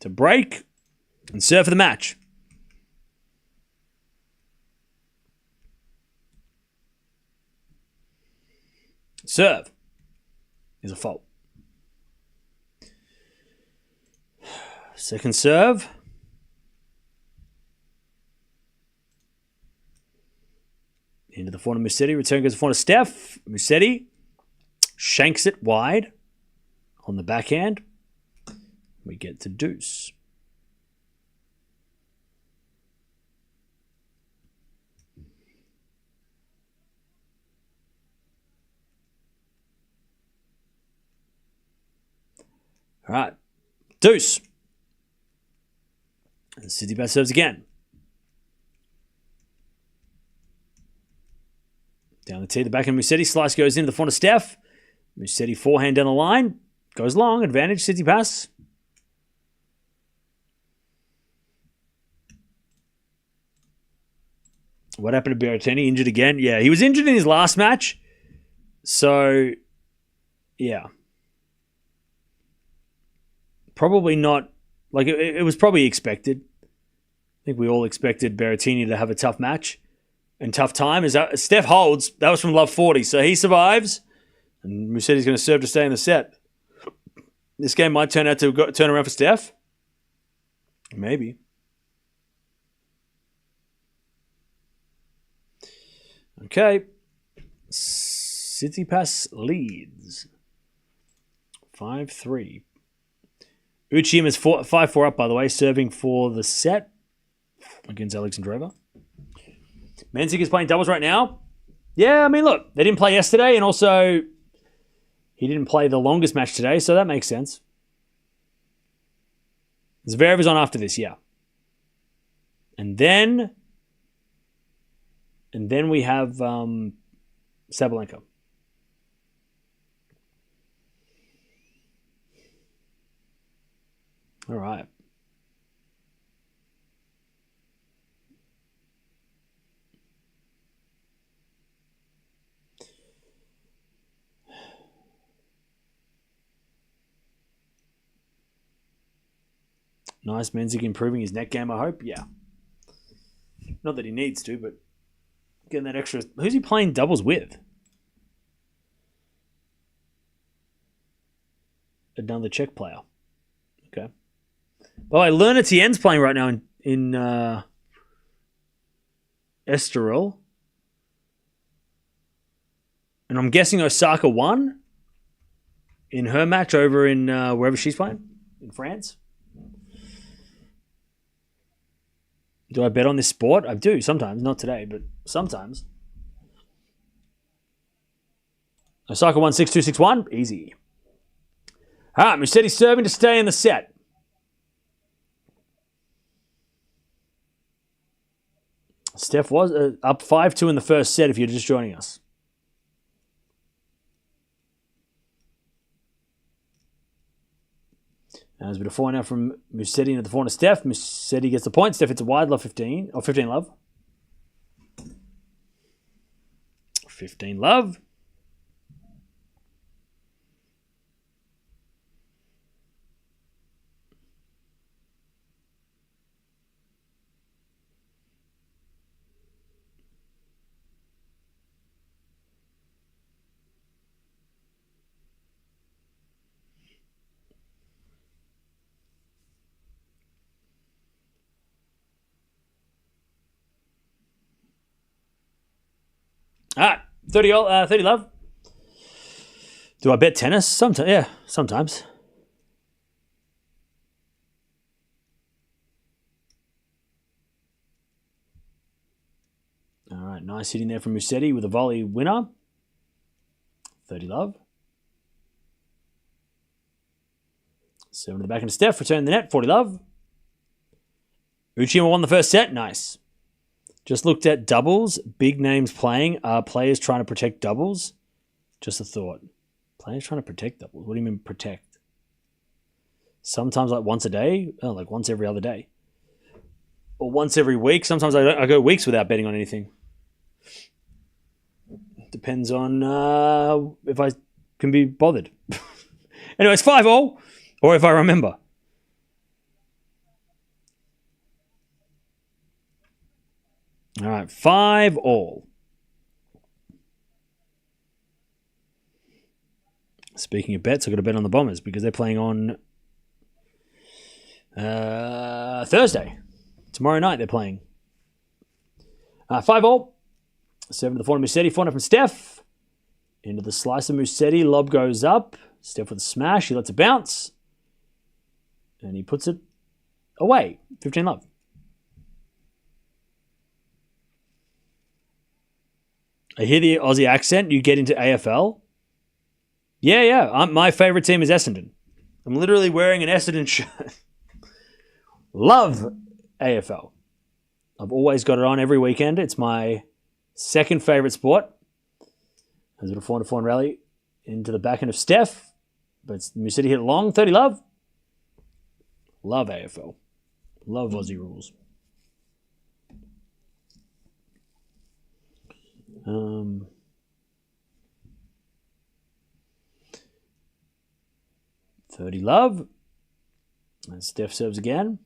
To break and serve for the match. Serve is a fault. Second serve. Into the forehand of Musetti. Return goes to the forehand of Steph. Musetti shanks it wide on the backhand. We get to deuce. All right. Deuce. And Tsitsipas serves again. Down the tee, the backhand Musetti. Slice goes into the forehand of Steph. Musetti forehand down the line. Goes long. Advantage Tsitsipas. What happened to Berrettini? Injured again? Yeah, he was injured in his last match. So, yeah. Probably not. Like, it was probably expected. I think we all expected Berrettini to have a tough match and tough time. Steph holds. That was from love 40. So he survives. And Musetti's going to serve to stay in the set. This game might turn out to turn around for Steph. Maybe. Okay. Tsitsipas leads. 5-3. Uchim is 5-4 up, by the way, serving for the set against Alexandra Eala. Mensik is playing doubles right now. Yeah, I mean, look, they didn't play yesterday, and also he didn't play the longest match today, so that makes sense. Zverev is on after this, yeah. And then we have Sabalenka. All right. Nice. Mensik improving his net game, I hope. Yeah. Not that he needs to, but getting that extra. Who's he playing doubles with? Another Czech player. Okay. By the way, Lerner Tien's playing right now in Estoril. And I'm guessing Osaka won in her match over in wherever she's playing, in France. Do I bet on this sport? I do sometimes. Not today, but sometimes. Osaka won 6-2, 6-1. Easy. All right, Musetti serving to stay in the set. Steph was up 5-2 in the first set if you're just joining us. There's a bit of 4 now from Musetti into the 4 to Steph. Musetti gets the point. Steph hits a wide, love 15. Or 15 love. 15 love. All right, 30 love. Do I bet tennis? Sometimes, yeah, sometimes. All right, nice hitting there from Musetti with a volley winner. 30 love. 7 to the back into Steph, returning the net, 40 love. Uchiyama won the first set, nice. Just looked at doubles, big names playing. Are players trying to protect doubles? Just a thought. Players trying to protect doubles? What do you mean protect? Sometimes like once a day? Oh, like once every other day. Or once every week. Sometimes I go weeks without betting on anything. Depends on if I can be bothered. Anyways, 5-all. Or if I remember. All right, 5-all. Speaking of bets, I've got to bet on the Bombers because they're playing on Thursday. Tomorrow night they're playing. 5-all. 7 to the 4 of Musetti. 4 from Steph. Into the slice of Musetti. Lob goes up. Steph with a smash. He lets it bounce. And he puts it away. 15 love. I hear the Aussie accent. You get into AFL? Yeah. My favourite team is Essendon. I'm literally wearing an Essendon shirt. Love AFL. I've always got it on every weekend. It's my second favourite sport. There's a little 4-4 rally into the back end of Steph. But Musetti hit it long. 30 love. Love AFL. Love Aussie rules. $30 love. And Steph serves again.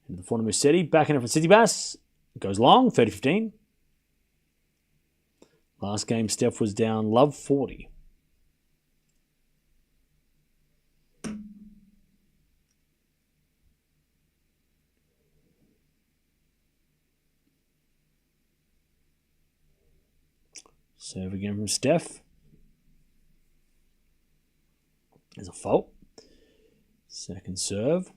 Into the front of Musetti. Back in it for Tsitsipas. Goes long. 30-15. Last game, Steph was down love 40. Serve again from Steph. There's a fault. Second serve.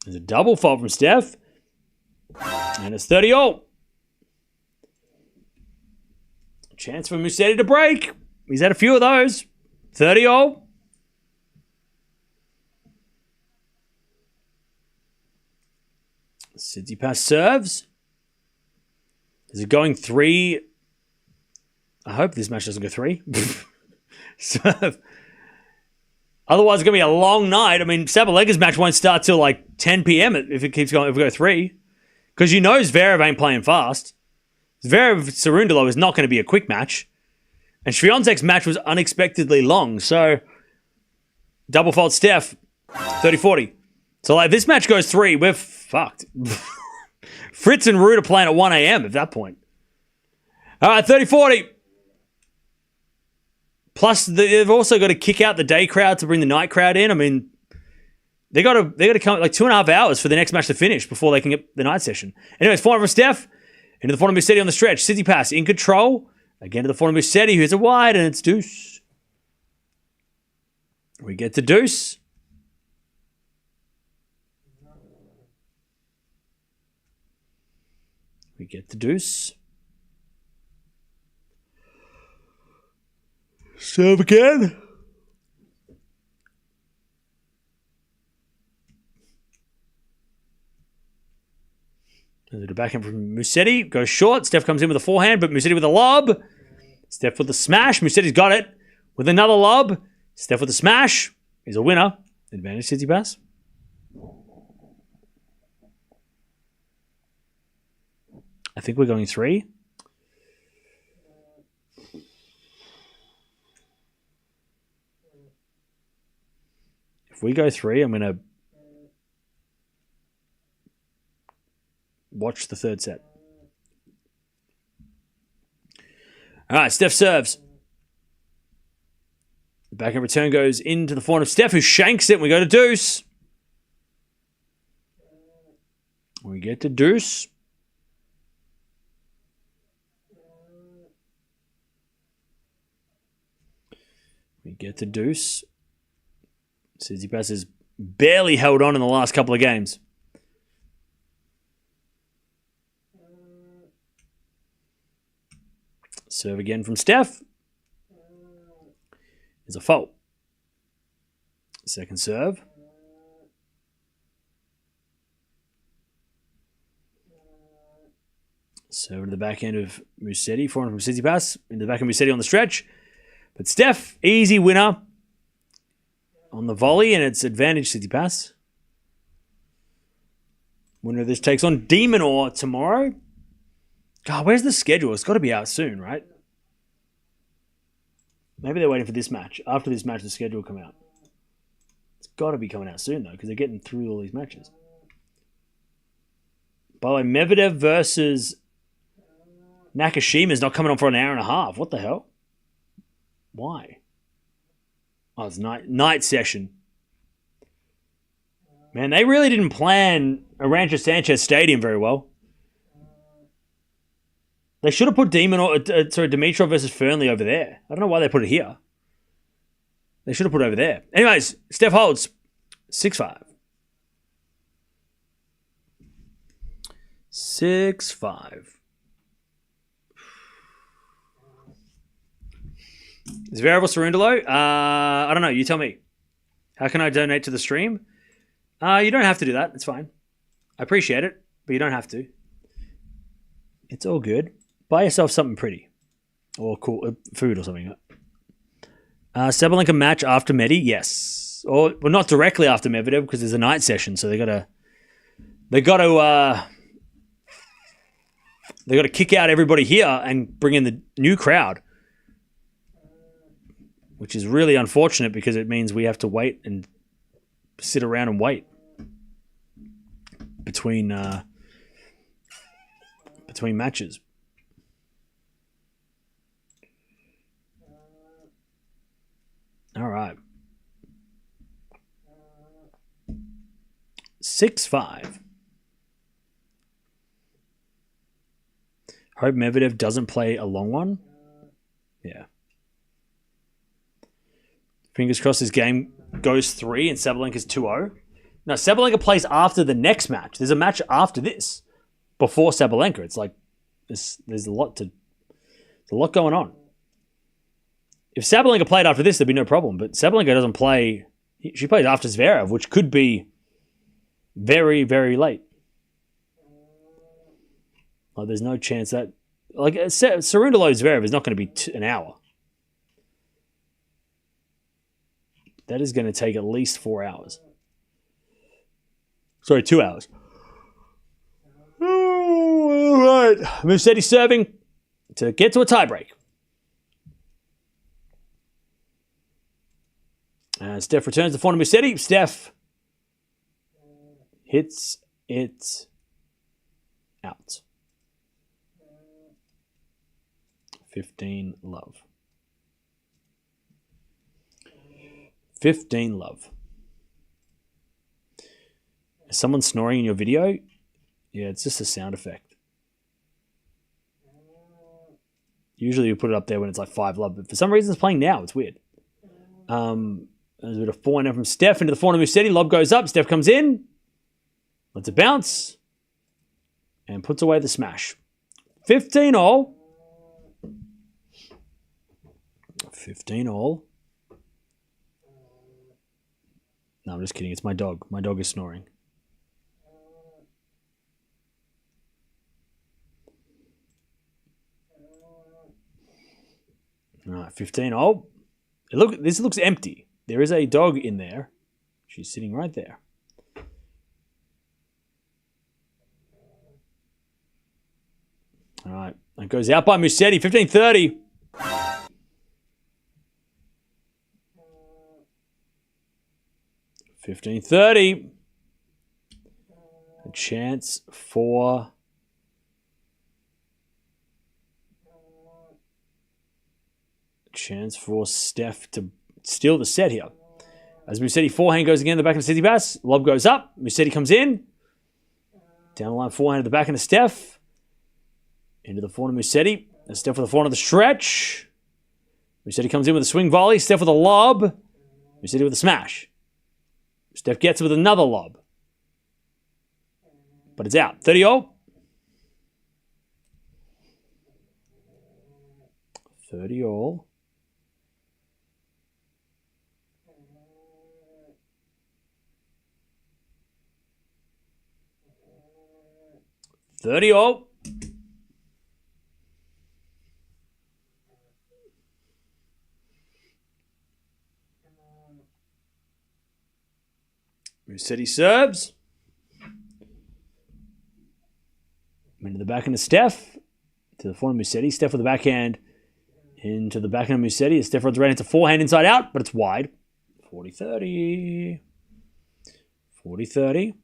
There's a double fault from Steph. And it's 30-all. Chance for Musetti to break. He's had a few of those. 30-all. Tsitsipas serves. Is it going 3? I hope this match doesn't go 3. Serve. Otherwise, it's going to be a long night. I mean, Sabalenka's match won't start till like 10 p.m. if it keeps going. If we go 3. Because you know Zverev ain't playing fast. Zverev-Cerundolo is not going to be a quick match. And Swiatek's match was unexpectedly long. So, double fault Steph. 30-40. So, like, if this match goes 3, we're fucked. Fritz and Ruud are playing at 1 a.m. at that point. All right, 30-40. Plus, they've also got to kick out the day crowd to bring the night crowd in. I mean, they got to come like 2.5 hours for the next match to finish before they can get the night session. Anyways, 4 from Steph. Into the front of Musetti on the stretch. Tsitsipas in control. Again to the front of Musetti, who hits it wide, and it's deuce. We get to deuce. We get the deuce. Serve again. There's a backhand from Musetti. Goes short. Steph comes in with a forehand, but Musetti with a lob. Steph with the smash. Musetti's got it. With another lob. Steph with the smash. He's a winner. Advantage Tsitsipas. I think we're going 3. If we go 3, I'm going to watch the third set. All right, Steph serves. The backhand return goes into the forehand of Steph, who shanks it, and we go to deuce. We get to deuce. We get to deuce. Tsitsipas has barely held on in the last couple of games. Serve again from Steph. Is a fault. Second serve. Serve to the back end of Musetti. Forehand from Tsitsipas. Into the back of Musetti on the stretch. But Steph, easy winner on the volley, and it's advantage Tsitsipas. Winner of this takes on De Minaur tomorrow. God, where's the schedule? It's got to be out soon, right? Maybe they're waiting for this match. After this match, the schedule will come out. It's got to be coming out soon, though, because they're getting through all these matches. By the way, Medvedev versus Nakashima is not coming on for an hour and a half. What the hell? Why? Oh, it's night session. Man, they really didn't plan Arancha Sanchez Stadium very well. They should have put Dimitrov versus Fernley over there. I don't know why they put it here. They should have put it over there. Anyways, Steph holds 6-5. 6-5. Zverev or Cerundolo? I don't know. You tell me. How can I donate to the stream? You don't have to do that. It's fine. I appreciate it, but you don't have to. It's all good. Buy yourself something pretty. Or cool. Food or something. Sabalenka match after Medi? Yes. Or well, not directly after Medvedev because there's a night session, so they gotta kick out everybody here and bring in the new crowd. Which is really unfortunate because it means we have to wait and sit around and wait between matches. All right. 6-5. Hope Medvedev doesn't play a long one. Yeah. Fingers crossed this game goes 3 and Sabalenka's 2-0. No, Sabalenka plays after the next match. There's a match after this before Sabalenka. It's like there's a lot going on. If Sabalenka played after this, there'd be no problem. But Sabalenka doesn't play. She plays after Zverev, which could be very, very late. Like, there's no chance that Cerundolo Zverev is not going to be an hour. That is going to take at least 4 hours. Sorry, 2 hours. All right. Musetti serving to get to a tiebreak. Steph returns the forehand to Musetti. Steph hits it out. 15 love. 15 love. Is someone snoring in your video? Yeah, it's just a sound effect. Usually you put it up there when it's like 5 love, but for some reason it's playing now. It's weird. There's a bit of forehand from Steph into the forehand of Musetti. Lob goes up. Steph comes in. Lets it bounce. And puts away the smash. 15-all. 15-all. No, I'm just kidding. It's my dog. My dog is snoring. All right, 15-all. This looks empty. There is a dog in there. She's sitting right there. All right. That goes out by Musetti. 15-30. $15-30. A chance for Steph to steal the set here. As Musetti forehand goes again in the back of Tsitsipas. Lob goes up. Musetti comes in. Down the line, forehand at the back end of Steph. Into the forehand of Musetti. Steph with the forehand of the stretch. Musetti comes in with a swing volley. Steph with a lob. Musetti with a smash. Steph gets it with another lob. But it's out. 30-all. 30-all. Musetti serves. Into the backhand of Steph. To the forehand of Musetti. Steph with the backhand. Into the backhand of Musetti. Steph runs right into forehand inside out, but it's wide. 40-30. 40-30.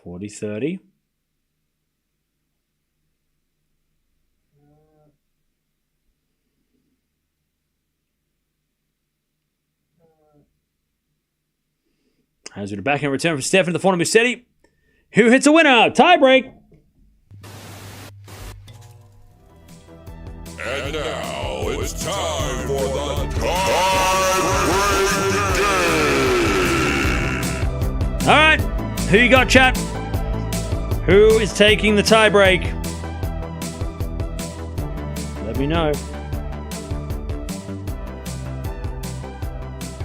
40-30. As with a backhand return from Steph into the forehand of Musetti. Who hits a winner? Tie break. And now it's time for the tie-break game. All right. Who you got, chat? Who is taking the tie break? Let me know.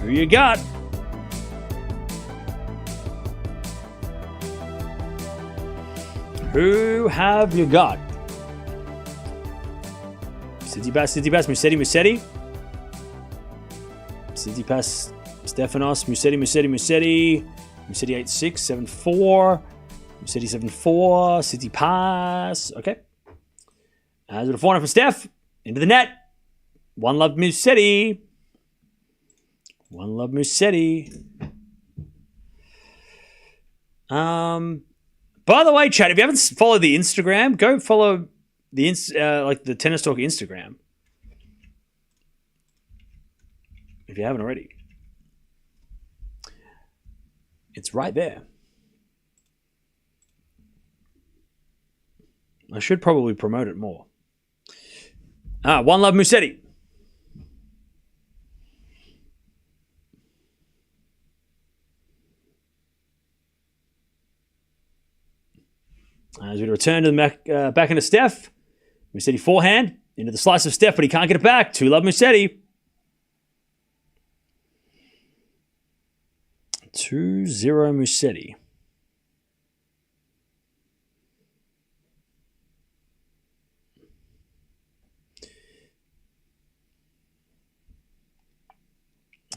Who you got? Who have you got? Tsitsipas, Musetti. Tsitsipas, Stefanos, Musetti. Musetti 8-6, 7-4. Musetti 7-4. Tsitsipas. Okay. As with a forehand from Steph. Into the net. One love Musetti. By the way, chat, if you haven't followed the Instagram, go follow the the Tennis Talk Instagram. If you haven't already. It's right there. I should probably promote it more. One love Musetti. As we return to the back into Steph. Musetti forehand. Into the slice of Steph, but he can't get it back. 2-love Musetti. 2-0 Musetti.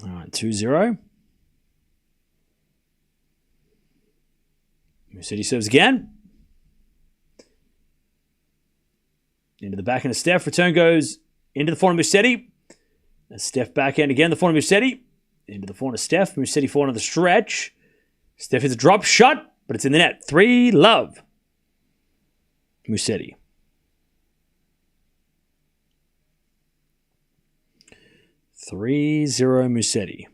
All right, 2-0. Musetti serves again. Into the backhand of Steph. Return goes into the forehand of Musetti. Steph backhand again. The forehand of Musetti. Into the forehand of Steph. Musetti forehand of the stretch. Steph hits a drop shot, but it's in the net. 3-love Musetti. 3-0 Musetti.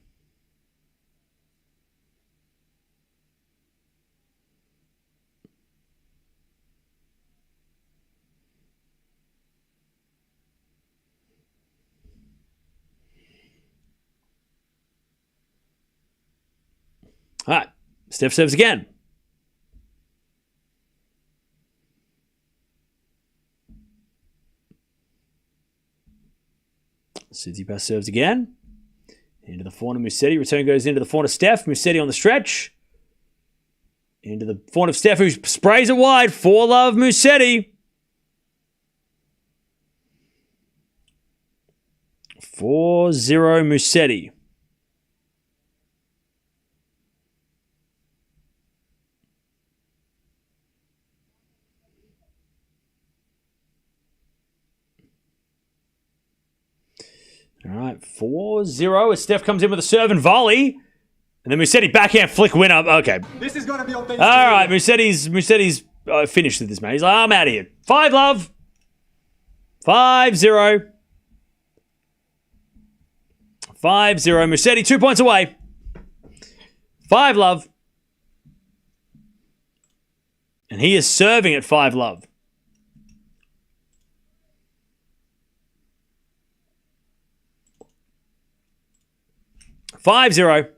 All right. Steph serves again. Tsitsipas serves again. Into the forehand of Musetti. Return goes into the forehand of Steph. Musetti on the stretch. Into the forehand of Steph, who sprays it wide. 4-love Musetti. 4-0 Musetti. All right, 4-0 as Steph comes in with a serve and volley. And then Musetti backhand flick winner. Okay. This is going to be on. All right, Musetti's finished with this, man. He's like, I'm out of here. 5-love. 5-0. 5-0. Musetti 2 points away. 5-love. And he is serving at 5-love. (5-0).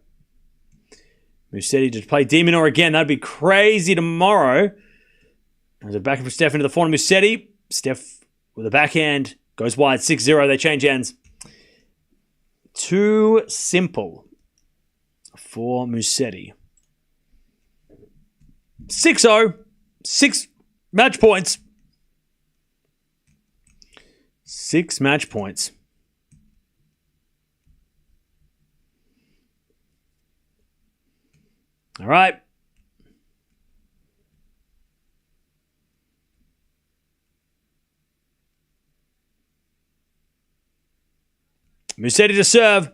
Musetti to play de Minaur again. That'd be crazy tomorrow. There's a backhand from Steph into the forehand. Musetti. Steph with a backhand. Goes wide. 6-0. They change ends. Too simple for Musetti. 6-0. 6 match points. 6 match points. All right. Musetti to serve.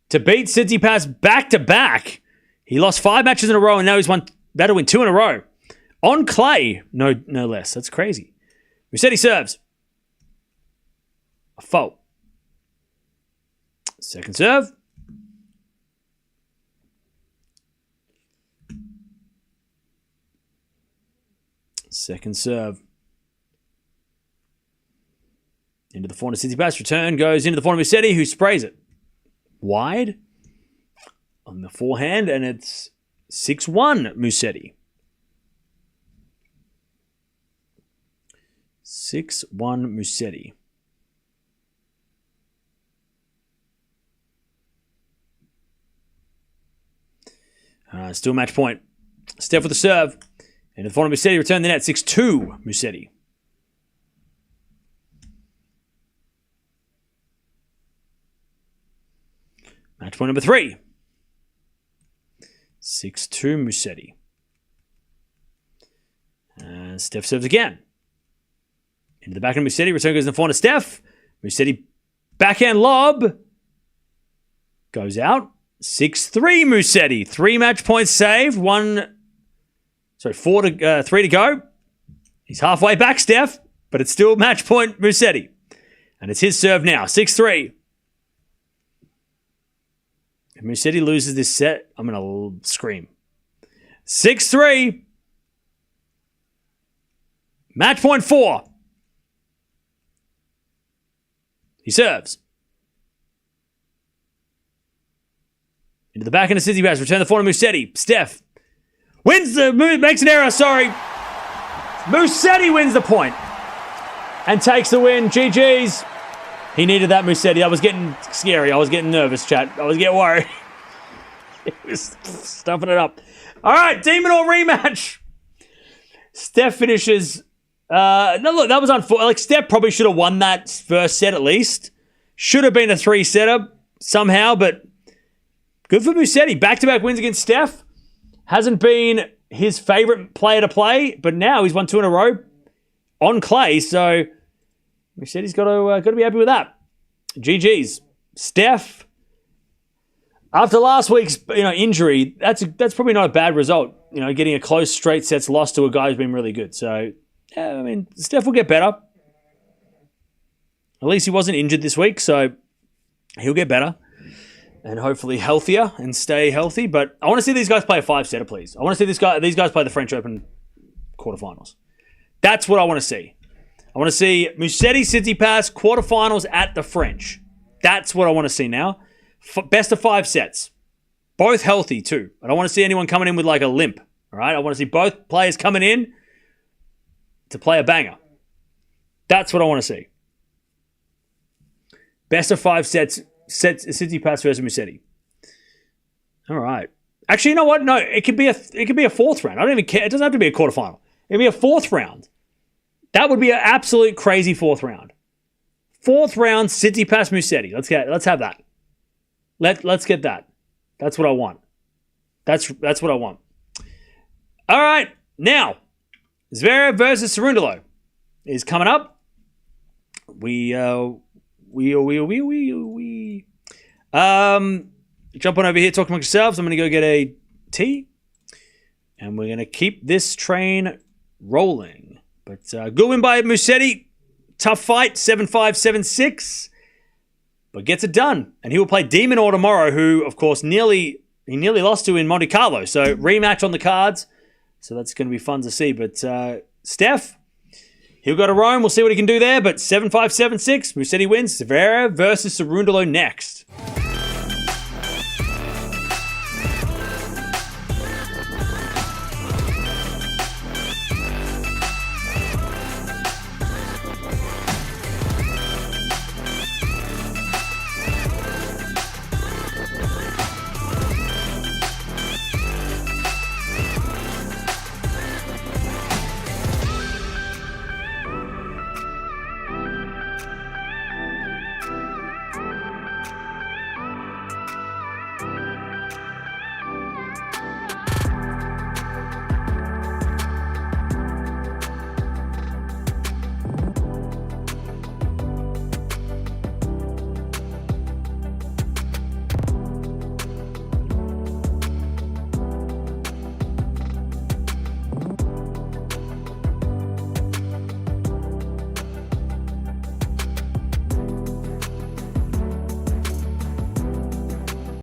To beat Tsitsipas back-to-back. He lost 5 matches in a row, and now he's about to win 2 in a row. On clay, no less. That's crazy. Musetti serves. A fault. Second serve. Second serve. Into the forehand of Tsitsipas. Return goes into the forehand of Musetti, who sprays it wide on the forehand, and it's 6-1 Musetti. 6-1 Musetti. Still match point. Steph with the serve. And the forehand of Musetti returned the net. 6-2 Musetti. Match point number 3. 6-2 Musetti. And Steph serves again. Into the backhand of Musetti. Return goes in the forehand of Steph. Musetti backhand lob. Goes out. 6-3 Musetti. 3 match points saved. 3 to go. He's halfway back, Steph. But it's still match point Musetti. And it's his serve now. 6-3. If Musetti loses this set, I'm going to scream. 6-3. Match point 4. He serves. Into the backhand of Tsitsipas. Return the forehand of Musetti. Steph makes an error, sorry. Musetti wins the point. And takes the win. GG's. He needed that, Musetti. I was getting scary. I was getting nervous, chat. I was getting worried. He was stuffing it up. All right, de Minaur rematch. Steph finishes. No, look, that was unfortunate. Like, Steph probably should have won that first set at least. Should have been a 3-setter somehow, but good for Musetti. Back-to-back wins against Steph. Hasn't been his favorite player to play, but now he's won 2 in a row on clay, so Musetti's got to be happy with that. GG's. Steph, after last week's injury, that's probably not a bad result. Getting a close straight sets loss to a guy who's been really good. So, yeah, I mean, Steph will get better. At least he wasn't injured this week, so he'll get better and hopefully healthier and stay healthy. But I want to see these guys play a 5-setter, please. I want to see these guys play the French Open quarterfinals. That's what I want to see. I want to see Musetti Tsitsipas quarterfinals at the French. That's what I want to see now. Best of 5 sets. Both healthy too. I don't want to see anyone coming in with like a limp. All right? I want to see both players coming in to play a banger. That's what I want to see. Best of 5 sets Tsitsipas versus Musetti. All right. Actually, you know what? No, it could be a 4th round. I don't even care. It doesn't have to be a quarterfinal. It could be a 4th round. That would be an absolute crazy 4th round. 4th round, Tsitsipas Musetti. Let's have that. Let's get that. That's what I want. That's what I want. All right, now Zverev versus Cerundolo is coming up. We jump on over here, talk amongst yourselves. I'm going to go get a tea, and we're going to keep this train rolling. But good win by Musetti. Tough fight, 7-5, 7-6. but gets it done. And he will play De Minaur tomorrow, who, of course, he nearly lost to in Monte Carlo. So rematch on the cards. So that's going to be fun to see. But Steph, he'll go to Rome. We'll see what he can do there. But 7-5, 7-6. Musetti wins. Severa versus Cerundolo next.